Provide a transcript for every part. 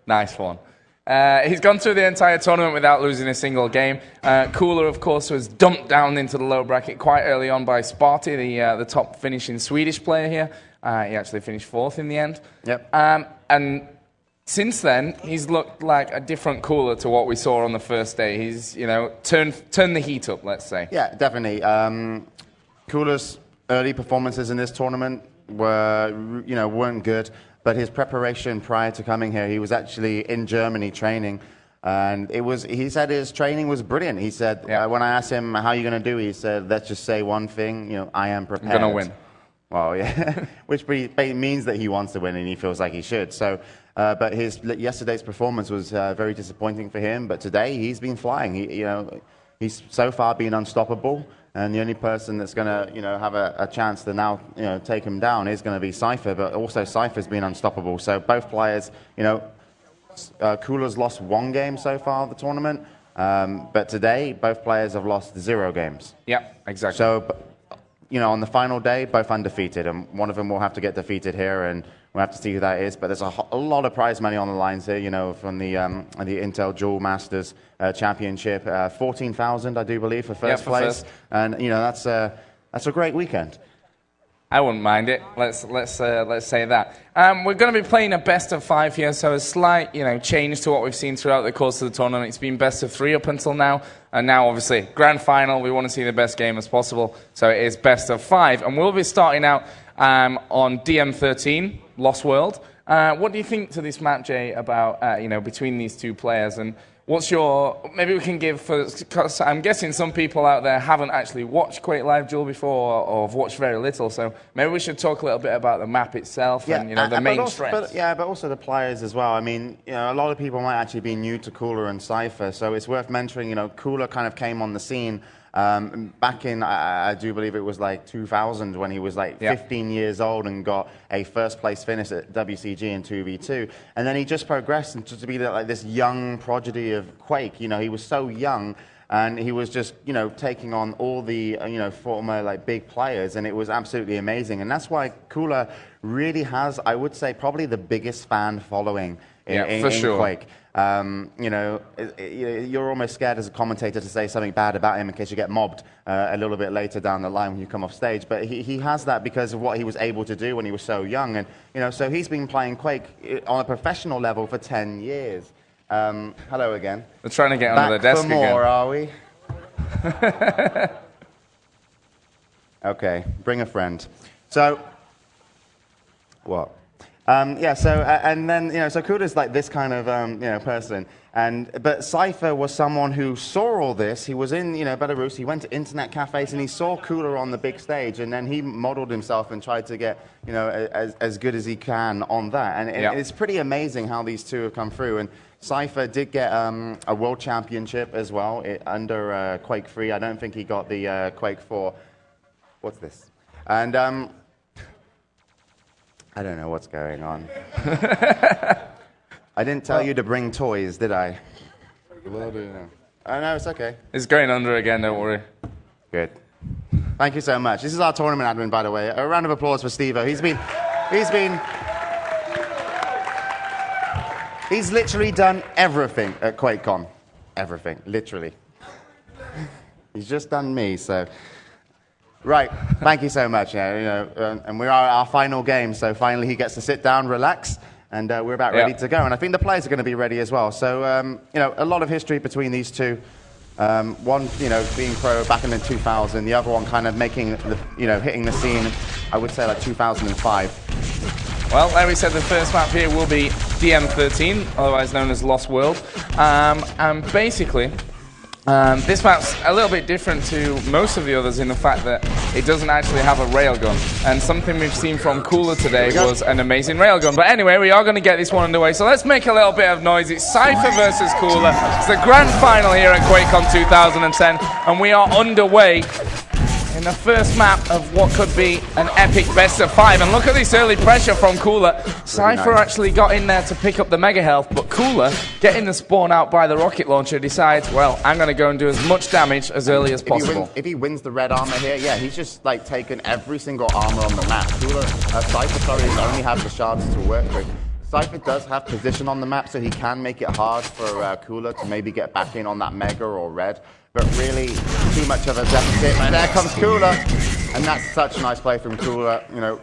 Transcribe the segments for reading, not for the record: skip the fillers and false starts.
Nice one. He's gone through the entire tournament without losing a single game. Cooler, of course, was dumped down into the low bracket quite early on by Sparty, the top finishing Swedish player here. He actually finished 4th in the end. Yep. And since then, he's looked like a different Cooler to what we saw on the first day. He's, you know, turned the heat up, let's say. Yeah, definitely. Cooler's early performances in this tournament weren't good. But his preparation prior to coming here, he was actually in Germany training, and he said his training was brilliant. He said, when I asked him, how are you going to do, he said, let's just say one thing, you know, I am prepared. I'm going to win. Well, yeah, which means that he wants to win and he feels like he should. So, but yesterday's performance was very disappointing for him, but today he's been flying. He's so far been unstoppable. And the only person that's going to, have a chance to now, take him down is going to be Cypher. But also Cypher's been unstoppable. So both players, Cooler's lost 1 game so far of the tournament. But today, both players have lost 0 games. Yeah, exactly. So, on the final day, both undefeated. And one of them will have to get defeated here. And we'll have to see who that is. But there's a lot of prize money on the lines here, from the Intel Duel Masters Championship. 14,000, I do believe, for first place. And, that's a great weekend. I wouldn't mind it. Let's say that. We're going to be playing a best of 5 here, so a slight change to what we've seen throughout the course of the tournament. It's been best of 3 up until now, and now obviously grand final. We want to see the best game as possible, so it is best of 5, and we'll be starting out on DM13, Lost World. What do you think to this map, Jay, about between these two players? And what's your, maybe we can give, because I'm guessing some people out there haven't actually watched QuakeLive Duel before or have watched very little, so maybe we should talk a little bit about the map itself and the main strengths. But also the players as well. I mean, a lot of people might actually be new to Cooler and Cypher, so it's worth mentioning, Cooler kind of came on the scene back in, I do believe it was like 2000 when he was like 15 years old and got a first place finish at WCG in 2v2. And then he just progressed into to be like this young prodigy of Quake. He was so young and he was just, taking on all the, former like big players, and it was absolutely amazing. And that's why Cooler really has, I would say, probably the biggest fan following in Quake. You're almost scared as a commentator to say something bad about him in case you get mobbed a little bit later down the line when you come off stage. But he has that because of what he was able to do when he was so young. And, so he's been playing Quake on a professional level for 10 years. Hello again. We're trying to get under the desk again. Back for more, are we? Okay, bring a friend. So, what? And then, so Cooler's like this kind of, person. But Cypher was someone who saw all this. He was in, Belarus. He went to internet cafes and he saw Cooler on the big stage. And then he modeled himself and tried to get, as good as he can on that. And it's pretty amazing how these two have come through. And Cypher did get a world championship as well under Quake 3. I don't think he got the Quake 4. What's this? And I don't know what's going on. I didn't tell you to bring toys, did I? Will do now. Oh, no, it's okay. It's going under again, don't worry. Good. Thank you so much. This is our tournament admin, by the way. A round of applause for Steve-O. He's literally done everything at QuakeCon. Everything, literally. He's just done me, so. Right, thank you so much. And we're at our final game, so finally he gets to sit down, relax, and we're about ready to go. And I think the players are going to be ready as well. So, a lot of history between these two. One, being pro back in the 2000, the other one kind of making, hitting the scene, I would say like 2005. Well, like we said, the first map here will be DM13, otherwise known as Lost World. And basically, this map's a little bit different to most of the others in the fact that it doesn't actually have a railgun. And something we've seen from Cooler today was an amazing railgun. But anyway, we are going to get this one underway. So let's make a little bit of noise. It's Cypher versus Cooler. It's the grand final here at QuakeCon 2010. And we are underway in the first map of what could be an epic best of 5. And look at this early pressure from Cooler. Cypher actually got in there to pick up the mega health, but Cooler, getting the spawn out by the rocket launcher, decides, well, I'm going to go and do as much damage as early as possible. If he wins the red armor here, he's just like taken every single armor on the map. Cooler, Cypher, only have the shards to work with. Cypher does have position on the map, so he can make it hard for Cooler to maybe get back in on that Mega or Red. But really, too much of a deficit. And there comes Cooler. And that's such a nice play from Cooler, you know,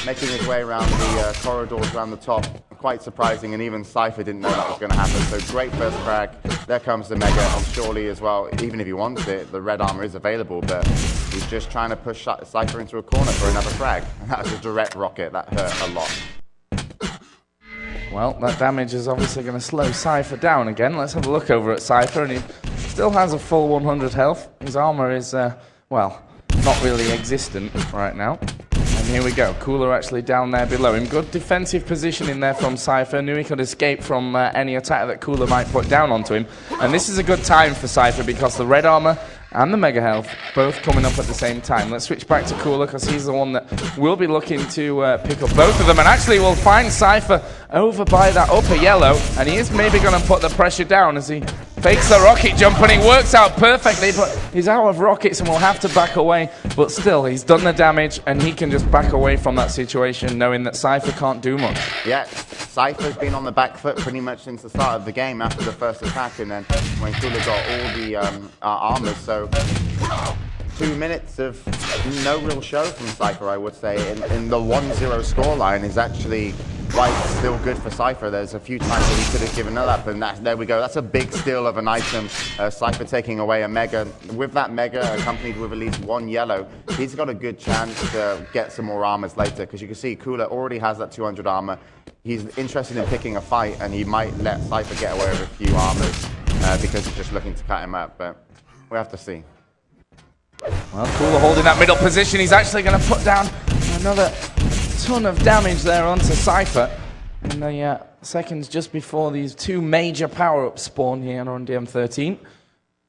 making his way around the corridors around the top. Quite surprising, and even Cypher didn't know that was going to happen. So great first frag. There comes the Mega, and surely as well, even if he wants it, the red armor is available, but he's just trying to push Cypher into a corner for another frag. And that was a direct rocket. That hurt a lot. Well, that damage is obviously going to slow Cypher down again. Let's have a look over at Cypher, and he still has a full 100 health. His armor is, well, not really existent right now. And here we go, Cooler actually down there below him. Good defensive positioning there from Cypher. Knew he could escape from any attack that Cooler might put down onto him. And this is a good time for Cypher because the red armor and the mega health both coming up at the same time. Let's switch back to Cooler because he's the one that will be looking to pick up both of them. And actually we'll find Cypher over by that upper yellow. And he is maybe going to put the pressure down as he fakes the rocket jump, and he works out perfectly, but he's out of rockets and will have to back away. But still, he's done the damage, and he can just back away from that situation, knowing that Cypher can't do much. Yeah, Cypher's been on the back foot pretty much since the start of the game after the first attack, and then when Cooler got all the armors, so 2 minutes of no real show from Cypher, I would say. In the 1-0 scoreline is actually quite still good for Cypher. There's a few times that he could have given that up, and there we go. That's a big steal of an item. Cypher taking away a Mega. With that Mega accompanied with at least one yellow, he's got a good chance to get some more armors later, because you can see Cooler already has that 200 armor. He's interested in picking a fight, and he might let Cypher get away with a few armors because he's just looking to cut him up, but we have to see. Well, Cooler holding that middle position. He's actually going to put down another ton of damage there onto Cypher in the seconds just before these two major power-ups spawn here on DM13.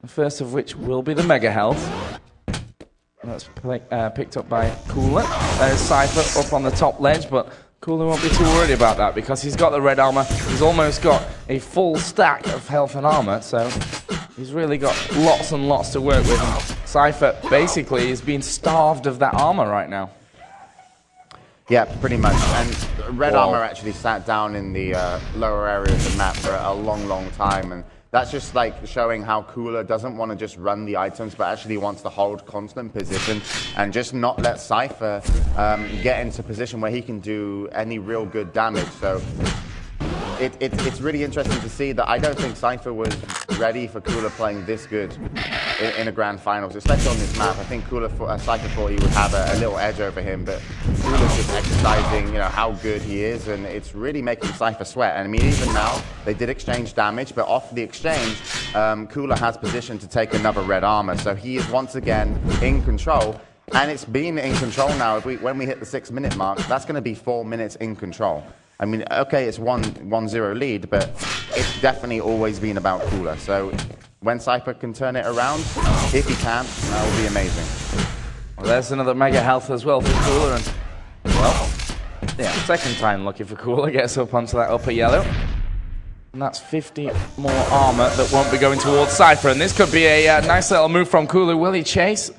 The first of which will be the Mega Health. That's picked up by Cooler. There's Cypher up on the top ledge, but Cooler won't be too worried about that because he's got the red armor. He's almost got a full stack of health and armor, so he's really got lots and lots to work with. And Cypher basically is being starved of that armor right now. Yeah, pretty much. And red armor actually sat down in the lower area of the map for a long, long time. And that's just like showing how Cooler doesn't want to just run the items, but actually wants to hold constant position and just not let Cypher get into position where he can do any real good damage. So it's really interesting to see that I don't think Cypher was ready for Cooler playing this good in a grand finals, especially on this map. I think Cypher thought he would have a little edge over him, but Cooler's just exercising, you know, how good he is, and it's really making Cypher sweat. And I mean, even now, they did exchange damage, but off the exchange, Cooler has position to take another red armor, so he is once again in control. And it's been in control now. When we hit the 6-minute mark, that's going to be 4 minutes in control. I mean, okay, it's 1-0 lead, but it's definitely always been about Cooler. So when Cypher can turn it around, if he can, that will be amazing. Well, there's another Mega Health as well for Cooler, and well, yeah, second time lucky for Cooler, gets up onto that upper yellow. And that's 50 more armor that won't be going towards Cypher, and this could be a nice little move from Cooler. Will he chase?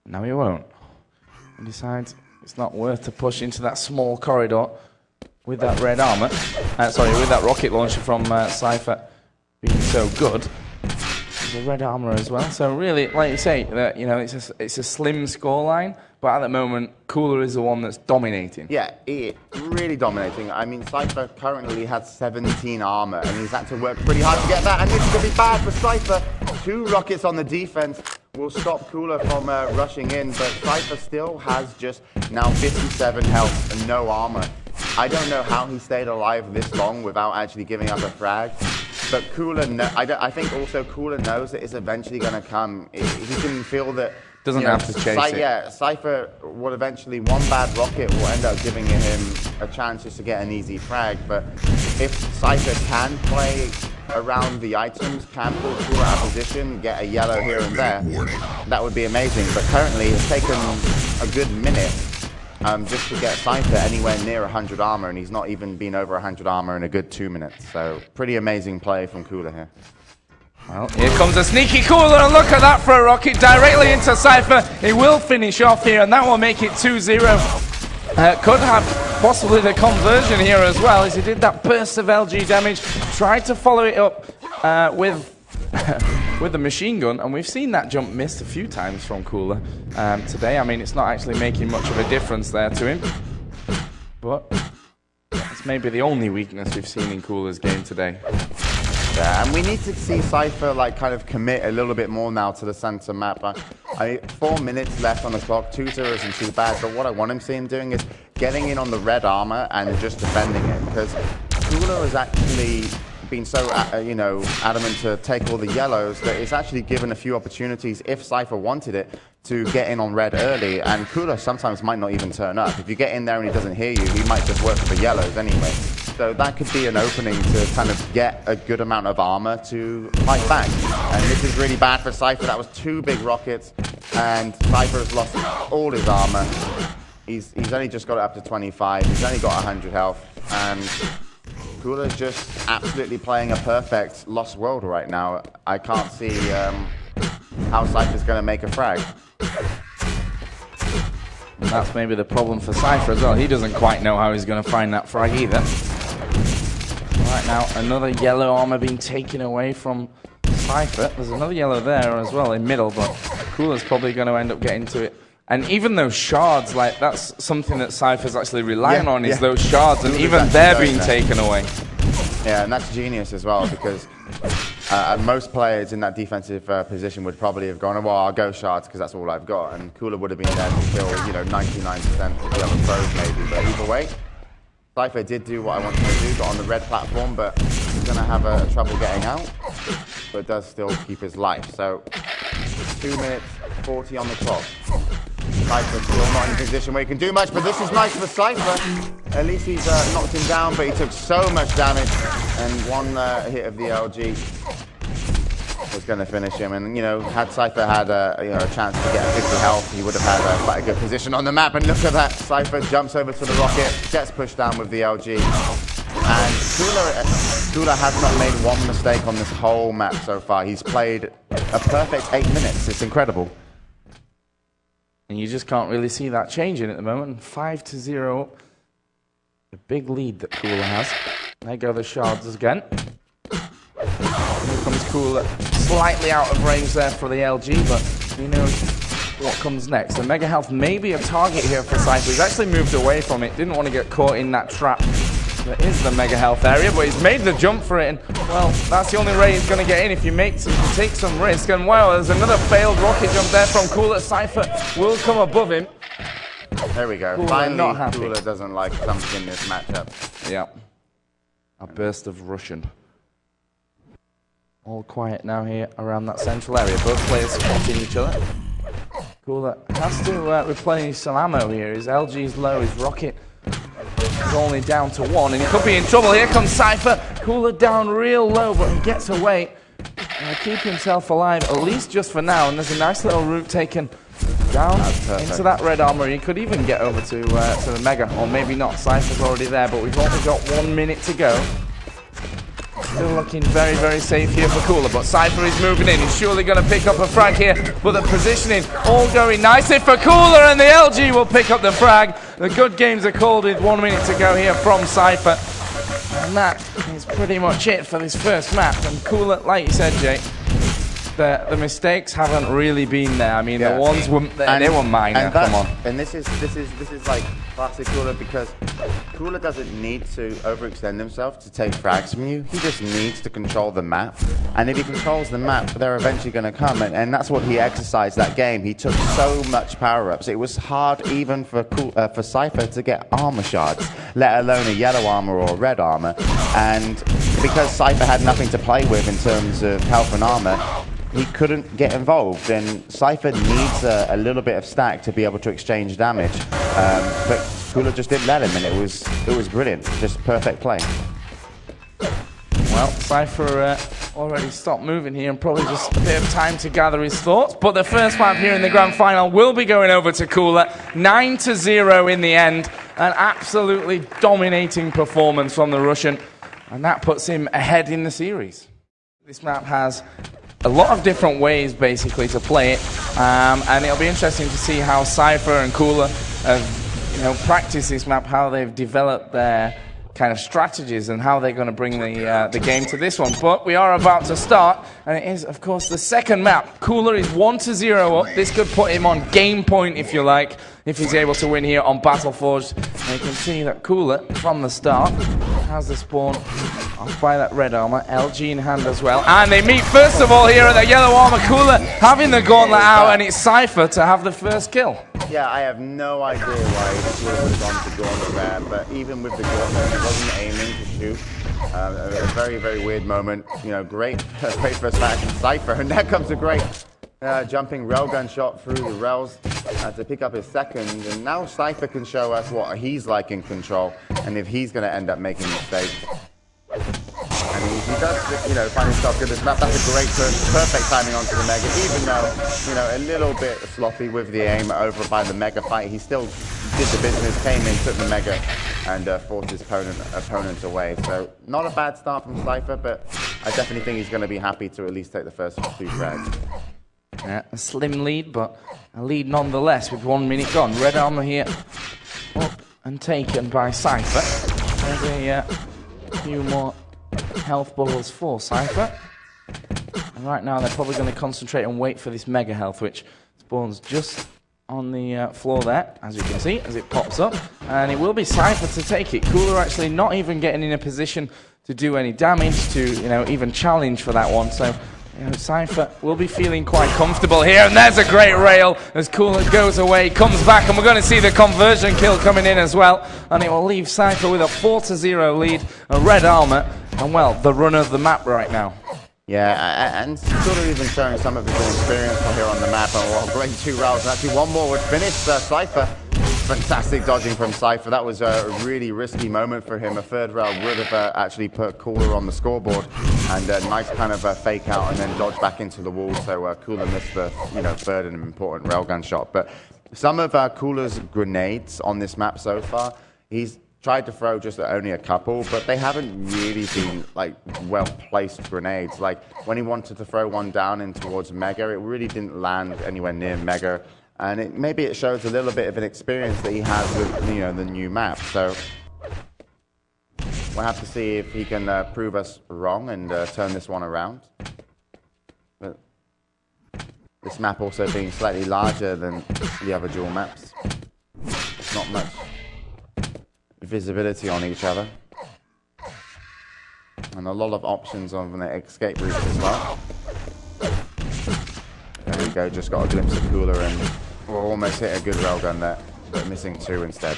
No, he won't. He decides it's not worth to push into that small corridor with that red armor. With that rocket launcher from Cypher being so good. The red armor as well. So really, like you say, you know, it's a slim scoreline, but at the moment, Cooler is the one that's dominating. Yeah, really dominating. I mean, Cypher currently has 17 armor, and he's had to work pretty hard to get that, and this is going to be bad for Cypher. 2 rockets on the defense will stop Cooler from rushing in, but Cypher still has just now 57 health and no armor. I don't know how he stayed alive this long without actually giving up a frag. But Cooler, I think also Cooler knows that it's eventually going to come. He can feel that. Doesn't have to chase it. Yeah, Cypher will eventually, one bad rocket will end up giving him a chance just to get an easy frag. But if Cypher can play around the items, can pull Cooler out of position, get a yellow here and there, that would be amazing. But currently, it's taken a good minute just to get Cypher anywhere near 100 armor, and he's not even been over 100 armor in a good 2 minutes. So pretty amazing play from Cooler here. Well, here comes a sneaky Cooler, and look at that for a rocket directly into Cypher. He will finish off here, and that will make it 2-0. Could have possibly the conversion here as well, as he did that burst of LG damage, tried to follow it up with with the machine gun, and we've seen that jump missed a few times from Cooler today. I mean, it's not actually making much of a difference there to him, but it's maybe the only weakness we've seen in Cooler's game today. Yeah, and we need to see Cypher like kind of commit a little bit more now to the center map. 4 minutes left on the clock, 2-0 isn't too bad, but what I want him to see him doing is getting in on the red armor and just defending it, because Cooler has actually been so adamant to take all the yellows that it's actually given a few opportunities, if Cypher wanted it, to get in on red early, and Cooler sometimes might not even turn up. If you get in there and he doesn't hear you, he might just work for the yellows anyway. So that could be an opening to kind of get a good amount of armor to fight back. And this is really bad for Cypher. That was 2 big rockets, and Cypher has lost all his armor. He's only just got it up to 25. He's only got 100 health, and Cooler's just absolutely playing a perfect Lost World right now. I can't see how Cypher's going to make a frag. And that's maybe the problem for Cypher as well. He doesn't quite know how he's going to find that frag either. Right now, another yellow armor being taken away from Cypher. There's another yellow there as well in middle, but Cooler's probably going to end up getting to it. And even those shards, like, that's something that Cypher's actually relying on, is those shards, and even they're being taken away. Yeah, and that's genius as well, because most players in that defensive position would probably have gone, well, I'll go shards because that's all I've got, and Cooler would have been there to kill, 99% of the other pros maybe, but either way, Cypher did do what I wanted to do, got on the red platform, but he's going to have trouble getting out, but does still keep his life. So 2 minutes 40 on the clock. Cypher still not in a position where he can do much, but this is nice for Cypher. At least he's knocked him down, but he took so much damage, and one hit of the LG was going to finish him. And had Cypher had a chance to get 50 health, he would have had quite a good position on the map. And look at that, Cypher jumps over to the rocket, gets pushed down with the LG. And Cooler has not made one mistake on this whole map so far. He's played a perfect 8 minutes. It's incredible. And you just can't really see that changing at the moment. 5-0. The big lead that Cooler has. There go the shards again. Here comes Cooler. Slightly out of range there for the LG, but who knows what comes next. The Mega Health may be a target here for Cypher. He's actually moved away from it. Didn't want to get caught in that trap. There is the Mega Health area, but he's made the jump for it, and well, that's the only way he's going to get in if you take some risk. And wow, there's another failed rocket jump there from Cooler. Cypher will come above him. There we go. Cooler finally, Cooler doesn't like something in this matchup. Yeah. A burst of Russian. All quiet now here around that central area. Both players spotting each other. Cooler has to replenish some ammo here. His LG's low, his rocket is only down to 1, and he could be in trouble. Here comes Cypher. Cooler down real low, but he gets away. And keep himself alive, at least just for now. And there's a nice little route taken down into that red armor. He could even get over to the Mega, or maybe not. Cypher's already there, but we've only got 1 minute to go. Still looking very, very safe here for Cooler, but Cypher is moving in. He's surely going to pick up a frag here, but the positioning all going nicely for Cooler, and the LG will pick up the frag. The good games are called with 1 minute to go here from Cypher. And that is pretty much it for this first map. And Cooler, like you said, Jake, the mistakes haven't really been there. I mean, the ones they were minor. Come on. And this is like classic Cooler, because Cooler doesn't need to overextend himself to take frags from you. He just needs to control the map. And if he controls the map, they're eventually going to come. And that's what he exercised that game. He took so much power-ups. It was hard even for Cypher to get armor shards, let alone a yellow armor or a red armor. And because Cypher had nothing to play with in terms of health and armor, he couldn't get involved, and Cypher needs a little bit of stack to be able to exchange damage. But Cooler just didn't let him, and it was brilliant. Just perfect play. Well, Cypher already stopped moving here, and probably just a bit of time to gather his thoughts. But the first map here in the grand final will be going over to Cooler. 9-0 in the end. An absolutely dominating performance from the Russian, and that puts him ahead in the series. This map has a lot of different ways, basically, to play it, and it'll be interesting to see how Cypher and Cooler have practice this map, how they've developed their kind of strategies and how they're going to bring the game to this one. But we are about to start, and it is, of course, the second map. Cooler is 1-0 up. This could put him on game point, if you like, if he's able to win here on Battleforged. And you can see that Cooler, from the start, has the spawn off by that red armor, LG in hand as well. And they meet, first of all, here at the yellow armor. Cooler having the gauntlet out, and it's Cypher to have the first kill. Yeah, I have no idea why Cooler would have gone to gauntlet there, but even with the gauntlet, he wasn't aiming to shoot. A very, very weird moment. Great first match from Cypher, and there comes a great jumping railgun shot through the rails to pick up his second. And now Cypher can show us what he's like in control, and if he's going to end up making mistakes. And he does, find himself good. That's a great turn, perfect timing onto the Mega. Even though, a little bit sloppy with the aim over by the Mega fight, he still did the business, came in, took the Mega, and forced his opponent away. So not a bad start from Cypher, but I definitely think he's going to be happy to at least take the first 2 frags. Yeah, a slim lead, but a lead nonetheless with 1 minute gone. Red armor here, up and taken by Cypher. There's a few more health bubbles for Cypher. And right now they're probably going to concentrate and wait for this mega health, which spawns just on the floor there, as you can see, as it pops up. And it will be Cypher to take it. Cooler actually not even getting in a position to do any damage, to even challenge for that one. So Cypher will be feeling quite comfortable here, and there's a great rail as Cooler goes away, comes back, and we're going to see the conversion kill coming in as well, and it will leave Cypher with a 4-0 lead, a red armor, and well, the run of the map right now. Yeah, and Cooler even showing some of his experience here on the map, and great 2 rounds, and actually one more would finish Cypher. Fantastic dodging from Cypher. That was a really risky moment for him. A 3rd round would have actually put Cooler on the scoreboard, and a nice kind of fake out and then dodge back into the wall. So Cooler missed the 3rd and important railgun shot. But some of Cooler's grenades on this map so far, he's tried to throw just only a couple, but they haven't really been well-placed grenades. Like when he wanted to throw one down in towards Mega, it really didn't land anywhere near Mega. And maybe it shows a little bit of an experience that he has with the new map. So we'll have to see if he can prove us wrong and turn this one around. But this map also being slightly larger than the other duel maps. There's not much visibility on each other. And a lot of options on the escape route as well. There we go, just got a glimpse of Cooler, and we'll almost hit a good railgun there, but missing 2 instead.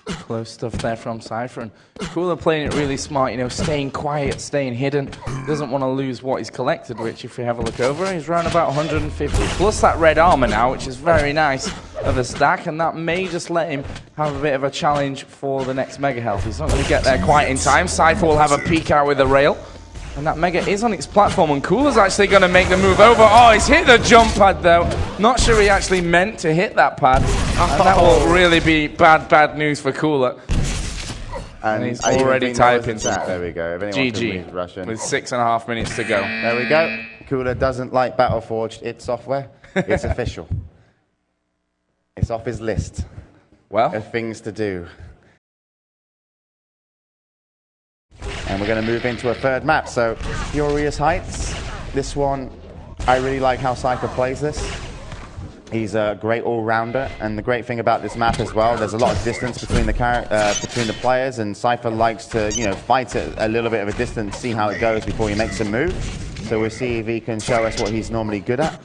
Close stuff there from Cypher, and Cooler playing it really smart, staying quiet, staying hidden. Doesn't want to lose what he's collected, which if we have a look over, he's around about 150, plus that red armor now, which is very nice of a stack, and that may just let him have a bit of a challenge for the next mega health. He's not going to get there quite in time. Cypher will have a peek out with the rail. And that Mega is on its platform, and Cooler's actually going to make the move over. Oh, he's hit the jump pad, though. Not sure he actually meant to hit that pad. And that will really be bad news for Cooler. And he's already typing something. There we go. GG, with 6.5 minutes to go. There we go. Cooler doesn't like Battleforged. It's software. It's official. It's off his list of things to do. And we're going to move into a 3rd map. So, Furious Heights. This one, I really like how Cypher plays this. He's a great all-rounder, and the great thing about this map as well, there's a lot of distance between the players, and Cypher likes to, fight at a little bit of a distance, see how it goes before he makes a move. So we'll see if he can show us what he's normally good at.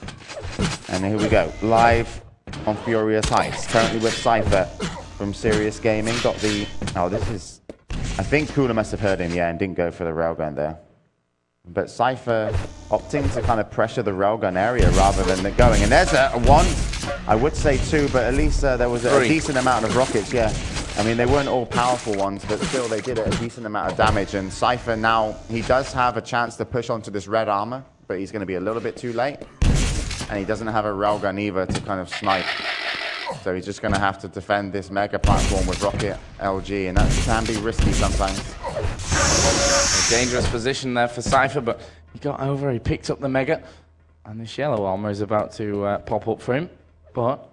And here we go, live on Furious Heights, currently with Cypher from Serious Gaming. Got the, I think Cooler must have heard him, and didn't go for the railgun there. But Cypher opting to kind of pressure the railgun area rather than going. And there's a 1, I would say 2, but at least there was a decent amount of rockets, I mean, they weren't all powerful ones, but still they did a decent amount of damage. And Cypher now, he does have a chance to push onto this red armor, but he's going to be a little bit too late. And he doesn't have a railgun either to kind of snipe. So he's just going to have to defend this mega platform with rocket LG, and that can be risky sometimes. A dangerous position there for Cypher, but he got over, he picked up the mega, and this yellow armor is about to pop up for him. But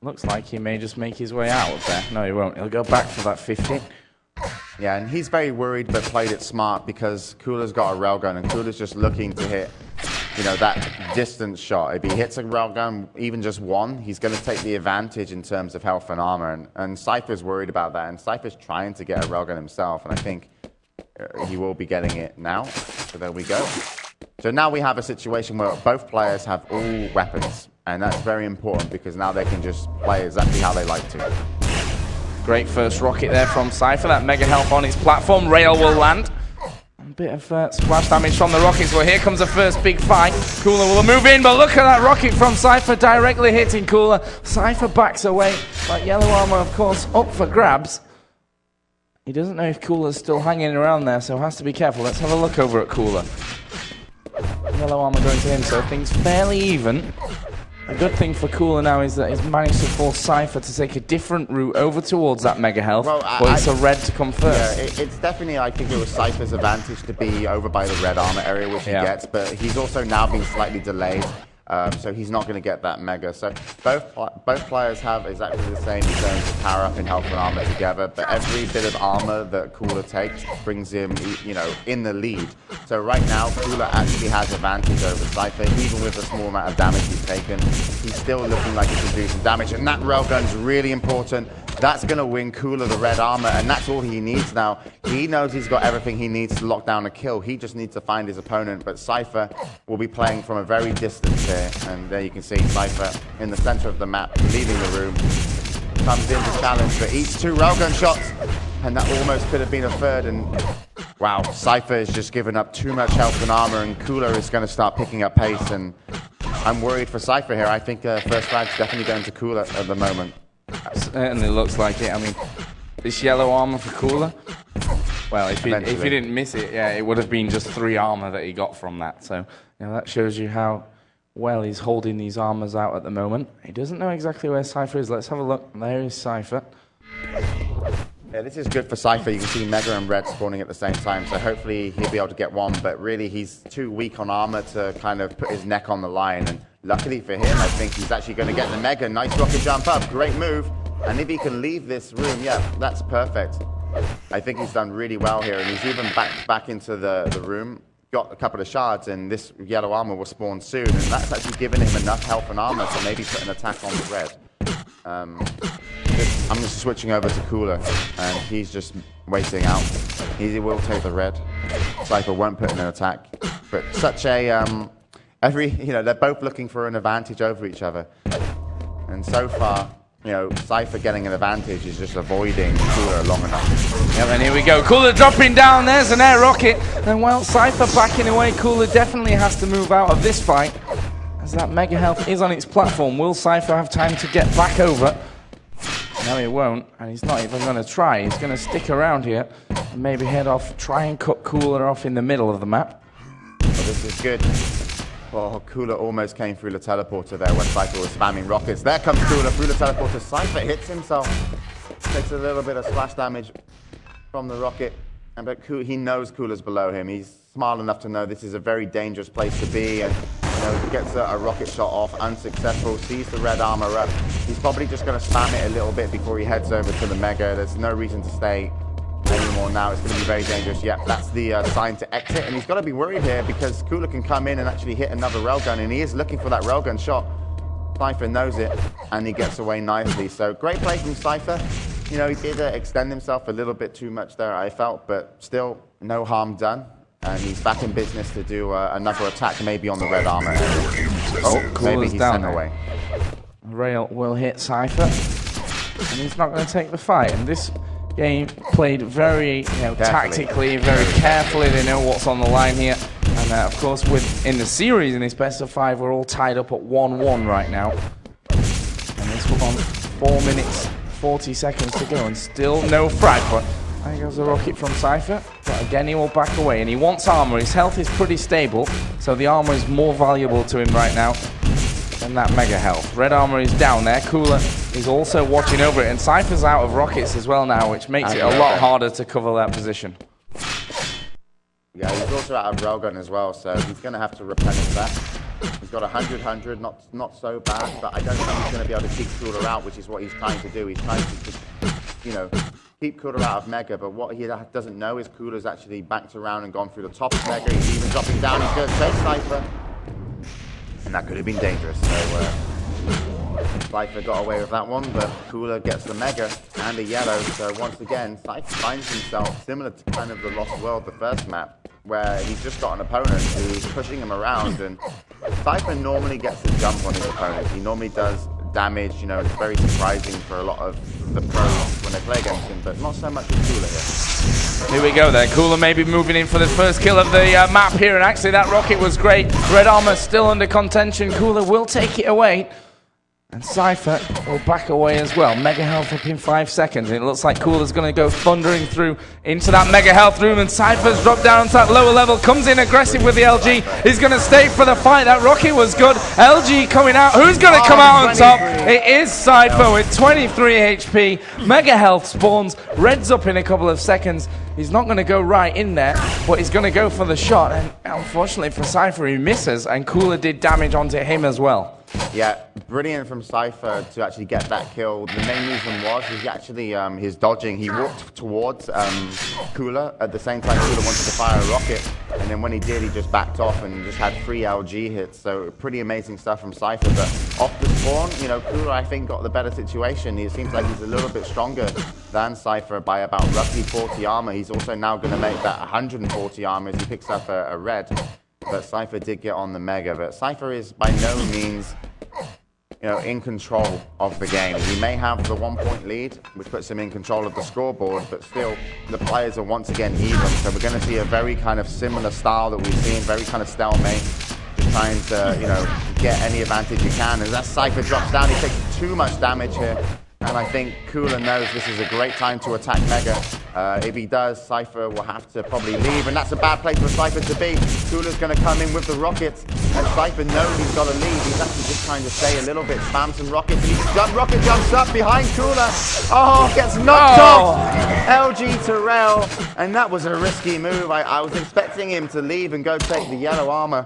looks like he may just make his way out of there. No, he won't. He'll go back for that 50. Yeah, and he's very worried but played it smart because Cooler's got a railgun and Cooler's just looking to hit, you know, that distance shot. If he hits a railgun, even just one, he's going to take the advantage in terms of health and armor. And Cypher's worried about that. And Cypher's trying to get a railgun himself. And I think he will be getting it now. So there we go. So now we have a situation where both players have all weapons. And that's very important because now they can just play exactly how they like to. Great first rocket there from Cypher. That mega health on his platform. Rail will land. A bit of splash damage from the rockets. Well, here comes the first big fight. Cooler will move in, but look at that rocket from Cypher directly hitting Cooler. Cypher backs away, but yellow armor, of course, up for grabs. He doesn't know if Cooler's still hanging around there, so has to be careful. Let's have a look over at Cooler. Yellow armor going to him, so things fairly even. A good thing for Cooler now is that he's managed to force Cypher to take a different route over towards that mega health. Well, it's a red to come first. Yeah, it's definitely, I think it was Cypher's advantage to be over by the red armor area, which he gets, but he's also now been slightly delayed. So he's not going to get that mega. So both players have exactly the same in terms of power up and health and armor together, but every bit of armor that Cooler takes brings him, you know, in the lead. So right now, Cooler actually has advantage over Cypher, even with the small amount of damage he's taken. He's still looking like he can do some damage, and that railgun's really important. That's going to win Cooler the red armor, and that's all he needs now. He knows he's got everything he needs to lock down a kill. He just needs to find his opponent, but Cypher will be playing from a very distance here. And there you can see Cypher in the center of the map, leaving the room. Comes in to challenge, but eats 2 railgun shots, and that almost could have been a third. And wow, Cypher has just given up too much health and armor, and Cooler is going to start picking up pace. And I'm worried for Cypher here. I think first flag's definitely going to Cooler at the moment. Certainly looks like it. I mean, this yellow armor for Cooler. Well, if he didn't miss it, yeah, it would have been just 3 armor that he got from that. So, you know, that shows you how well he's holding these armors out at the moment. He doesn't know exactly where Cypher is. Let's have a look. There is Cypher. Yeah, this is good for Cypher. You can see Mega and Red spawning at the same time, so hopefully he'll be able to get one, but really he's too weak on armor to kind of put his neck on the line. And luckily for him, I think he's actually going to get the Mega. Nice rocket jump up. Great move. And if he can leave this room, yeah, that's perfect. I think he's done really well here, and he's even back into the room. Got a couple of shards, and this yellow armor will spawn soon, and that's actually given him enough health and armor to maybe put an attack on the red. I'm just switching over to Cooler, and he's just waiting out. He will take the red. Cypher won't put in an attack, but such a they're both looking for an advantage over each other, and so far, you know, Cypher getting an advantage is just avoiding Cooler long enough. Yeah, and here we go. Cooler dropping down. There's an air rocket. And while Cypher backing away, Cooler definitely has to move out of this fight, as that mega health is on its platform. Will Cypher have time to get back over? No, he won't. And he's not even going to try. He's going to stick around here and maybe head off, try and cut Cooler off in the middle of the map. Well, this is good. Oh, Cooler almost came through the teleporter there when Cypher was spamming rockets. There comes Cooler through the teleporter. Cypher hits himself. Takes a little bit of splash damage from the rocket. But he knows Cooler's below him. He's smart enough to know this is a very dangerous place to be. And gets a rocket shot off, unsuccessful, sees the red armor up. He's probably just going to spam it a little bit before he heads over to the Mega. There's no reason to stay anymore now. It's going to be very dangerous. Yep, that's the sign to exit, and he's got to be worried here because Cooler can come in and actually hit another railgun, and he is looking for that railgun shot. Cypher knows it, and he gets away nicely. So great play from Cypher. You know, he did extend himself a little bit too much there, I felt, but still no harm done. And he's back in business to do another attack, maybe on the red armor. Oh, maybe he's sent away. Rail will hit Cypher, and he's not going to take the fight. And this game played very tactically, very carefully. They know what's on the line here. And of course, in the series, in this best of 5, we're all tied up at 1-1 right now. And this was on 4 minutes, 40 seconds to go, and still no frag. But there goes the rocket from Cypher. But again, he will back away, and he wants armor. His health is pretty stable, so the armor is more valuable to him right now than that mega health. Red armor is down there. Cooler is also watching over it, and Cypher's out of rockets as well now, which makes it a lot harder to cover that position. Yeah, he's also out of railgun as well, so he's going to have to replenish that. He's got 100, not so bad, but I don't think he's going to be able to keep Cooler out, which is what he's trying to do. He's trying to just, you know, keep Cooler out of Mega, but what he doesn't know is Cooler's actually backed around and gone through the top of Mega. He's even dropping down. He's going to take Cypher. And that could have been dangerous. So Cypher got away with that one, but Cooler gets the Mega and a yellow. So once again, Cypher finds himself similar to kind of the Lost World, the first map, where he's just got an opponent who's pushing him around. And Cypher normally gets a jump on his opponent. He normally does damage, you know, it's very surprising for a lot of the pros when they play against him, but not so much with Cooler here. Here we go then. Cooler maybe moving in for the first kill of the map here, and actually that rocket was great. Red armor still under contention. Cooler will take it away. And Cypher will back away as well. Mega health up in 5 seconds. And it looks like Cooler's going to go thundering through into that mega health room. And Cypher's dropped down to that lower level. Comes in aggressive with the LG. He's going to stay for the fight. That rocket was good. LG coming out. Who's going to come out on top? It is Cypher with 23 HP. Mega health spawns. Red's up in a couple of seconds. He's not going to go right in there, but he's going to go for the shot. And unfortunately for Cypher, he misses. And Cooler did damage onto him as well. Yeah, brilliant from Cypher to actually get that kill. The main reason was he actually, his dodging, he walked towards Cooler at the same time Cooler wanted to fire a rocket. And then when he did, he just backed off and just had 3 LG hits. So pretty amazing stuff from Cypher. But off the spawn, you know, Cooler, I think, got the better situation. It seems like he's a little bit stronger than Cypher by about roughly 40 armor. He's also now going to make that 140 armor as he picks up a red. But Cypher did get on the Mega. But Cypher is by no means, you know, in control of the game. He may have the 1-point lead, which puts him in control of the scoreboard, but still, the players are once again even. So we're going to see a very kind of similar style that we've seen, very kind of stalemate, just trying to, you know, get any advantage you can. As that Cypher drops down, he takes too much damage here. And I think Cooler knows this is a great time to attack Mega. If he does, Cypher will have to probably leave, and that's a bad place for Cypher to be. Cooler's going to come in with the rockets, and Cypher knows he's got to leave. He's actually just trying to stay a little bit, spam some rockets, and rocket jumps up behind Cooler. Oh, gets knocked off. LG to rail, and that was a risky move. I was expecting him to leave and go take the yellow armor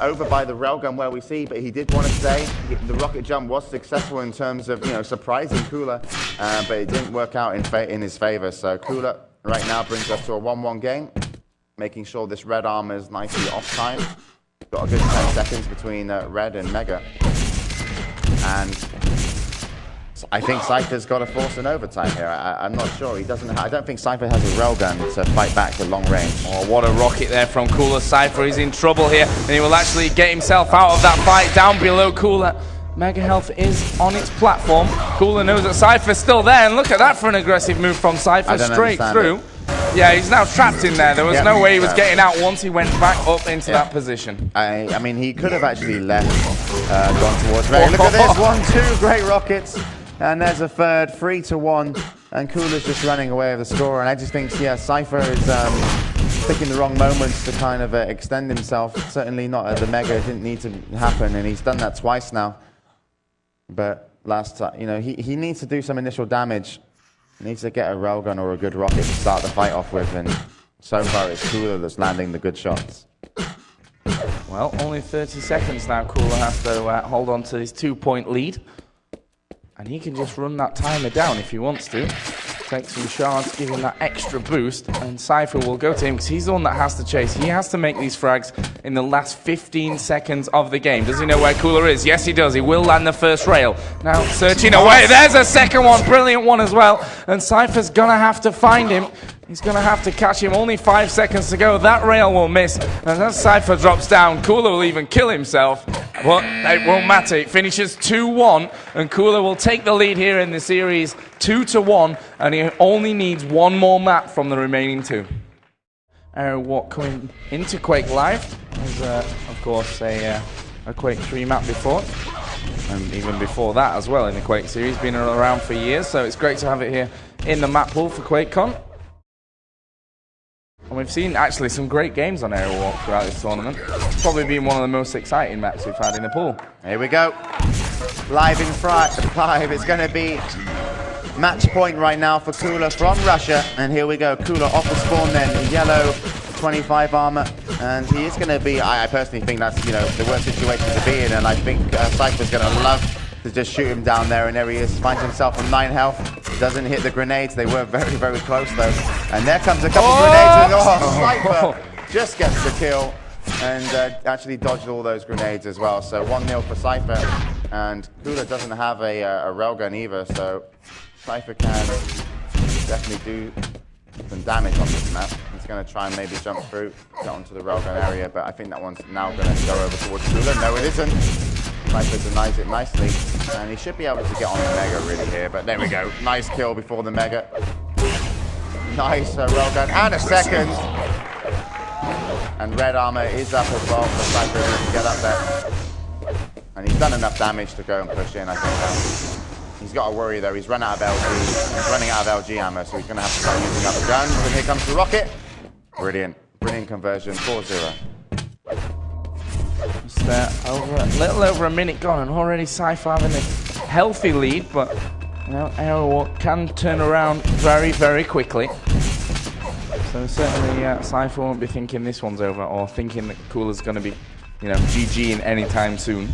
over by the railgun where we see, but he did want to stay. The rocket jump was successful in terms of, you know, surprising Cooler, but it didn't work out in his favor. So Cooler right now brings us to a 1-1 game, making sure this red armor is nicely off time. Got a good 10 seconds between red and Mega, and I think Cypher's got to force an overtime here. I'm not sure. He doesn't. I don't think Cypher has a railgun to fight back at long range. Oh, what a rocket there from Cooler. Cypher is in trouble here, and he will actually get himself out of that fight down below Cooler. Mega health is on its platform. Cooler knows that Cypher's still there, and look at that for an aggressive move from Cypher straight through. Yeah, he's now trapped in there. There was no way he was getting out once he went back up into that position. I mean, he could have actually left, gone towards Ray. Look at this, 1-2, great rockets. And there's a third, 3-1. And Cooler's just running away with the score. And I just think, yeah, Cypher is picking the wrong moments to kind of extend himself. Certainly not at the Mega. It didn't need to happen. And he's done that twice now. But last time, you know, he needs to do some initial damage. He needs to get a railgun or a good rocket to start the fight off with. And so far, it's Cooler that's landing the good shots. Well, only 30 seconds now. Cooler has to hold on to his 2-point lead. And he can just run that timer down if he wants to. Take some shards, give him that extra boost, and Cypher will go to him because he's the one that has to chase. He has to make these frags in the last 15 seconds of the game. Does he know where Cooler is? Yes, he does. He will land the first rail. Now, searching away. There's a second one. Brilliant one as well. And Cypher's going to have to find him. He's going to have to catch him. Only 5 seconds to go. That rail will miss. And as Cypher drops down, Cooler will even kill himself. But it won't matter. It finishes 2-1. And Cooler will take the lead here in the series 2-1. And he only needs one more map from the remaining 2. Aerowalk coming into QuakeLive. There's, of course, a Quake 3 map before. And even before that as well in the Quake series. Been around for years. So it's great to have it here in the map pool for QuakeCon. And we've seen actually some great games on Aerowalk throughout this tournament. It's probably been one of the most exciting maps we've had in the pool. Here we go. Live in 5. It's going to be match point right now for Cooler from Russia. And here we go. Cooler off the spawn then. Yellow 25 armor, and he is going to be, I personally think that's, the worst situation to be in, and I think Cypher's going to love to just shoot him down there, and there he is, finds himself on 9 health, doesn't hit the grenades, they were very, very close though, and there comes a couple grenades, and Cypher just gets the kill, and actually dodged all those grenades as well, so 1-0 for Cypher, and Cooler doesn't have a railgun either, so Cypher can definitely do some damage on this map. He's going to try and maybe jump through, get onto the railgun area, but I think that one's now going to go over towards Cooler. No, it isn't. Cypher denies it nicely, and he should be able to get on the Mega really here, but there we go. Nice kill before the Mega. Nice railgun, and a second. And red armor is up as well for Cypher to get up there. And he's done enough damage to go and push in, I think. He's got to worry though, he's run out of LG. He's running out of LG ammo, so he's going to have to start using other guns. And here comes the rocket. Brilliant. Brilliant conversion, 4-0. Just a little over a minute gone, and already Cypher having a healthy lead, but Aerowalk can turn around very, very quickly. So certainly Cypher won't be thinking this one's over, or thinking that Cooler's going to be, GGing anytime soon.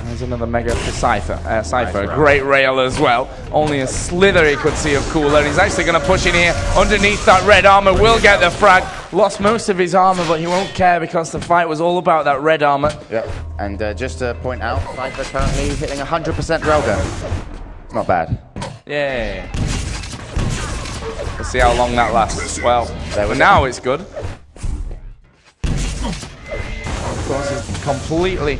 There's another Mega for Cypher. Cypher, nice great rail as well. Only a slither he could see of Cooler. He's actually going to push in here underneath that red armor. Will get the frag. Lost most of his armor, but he won't care because the fight was all about that red armor. Yep. And just to point out, Cypher currently hitting 100% railgun. It's not bad. Yeah. Let's see how long that lasts. Well, for now it's good. Of course, he's completely,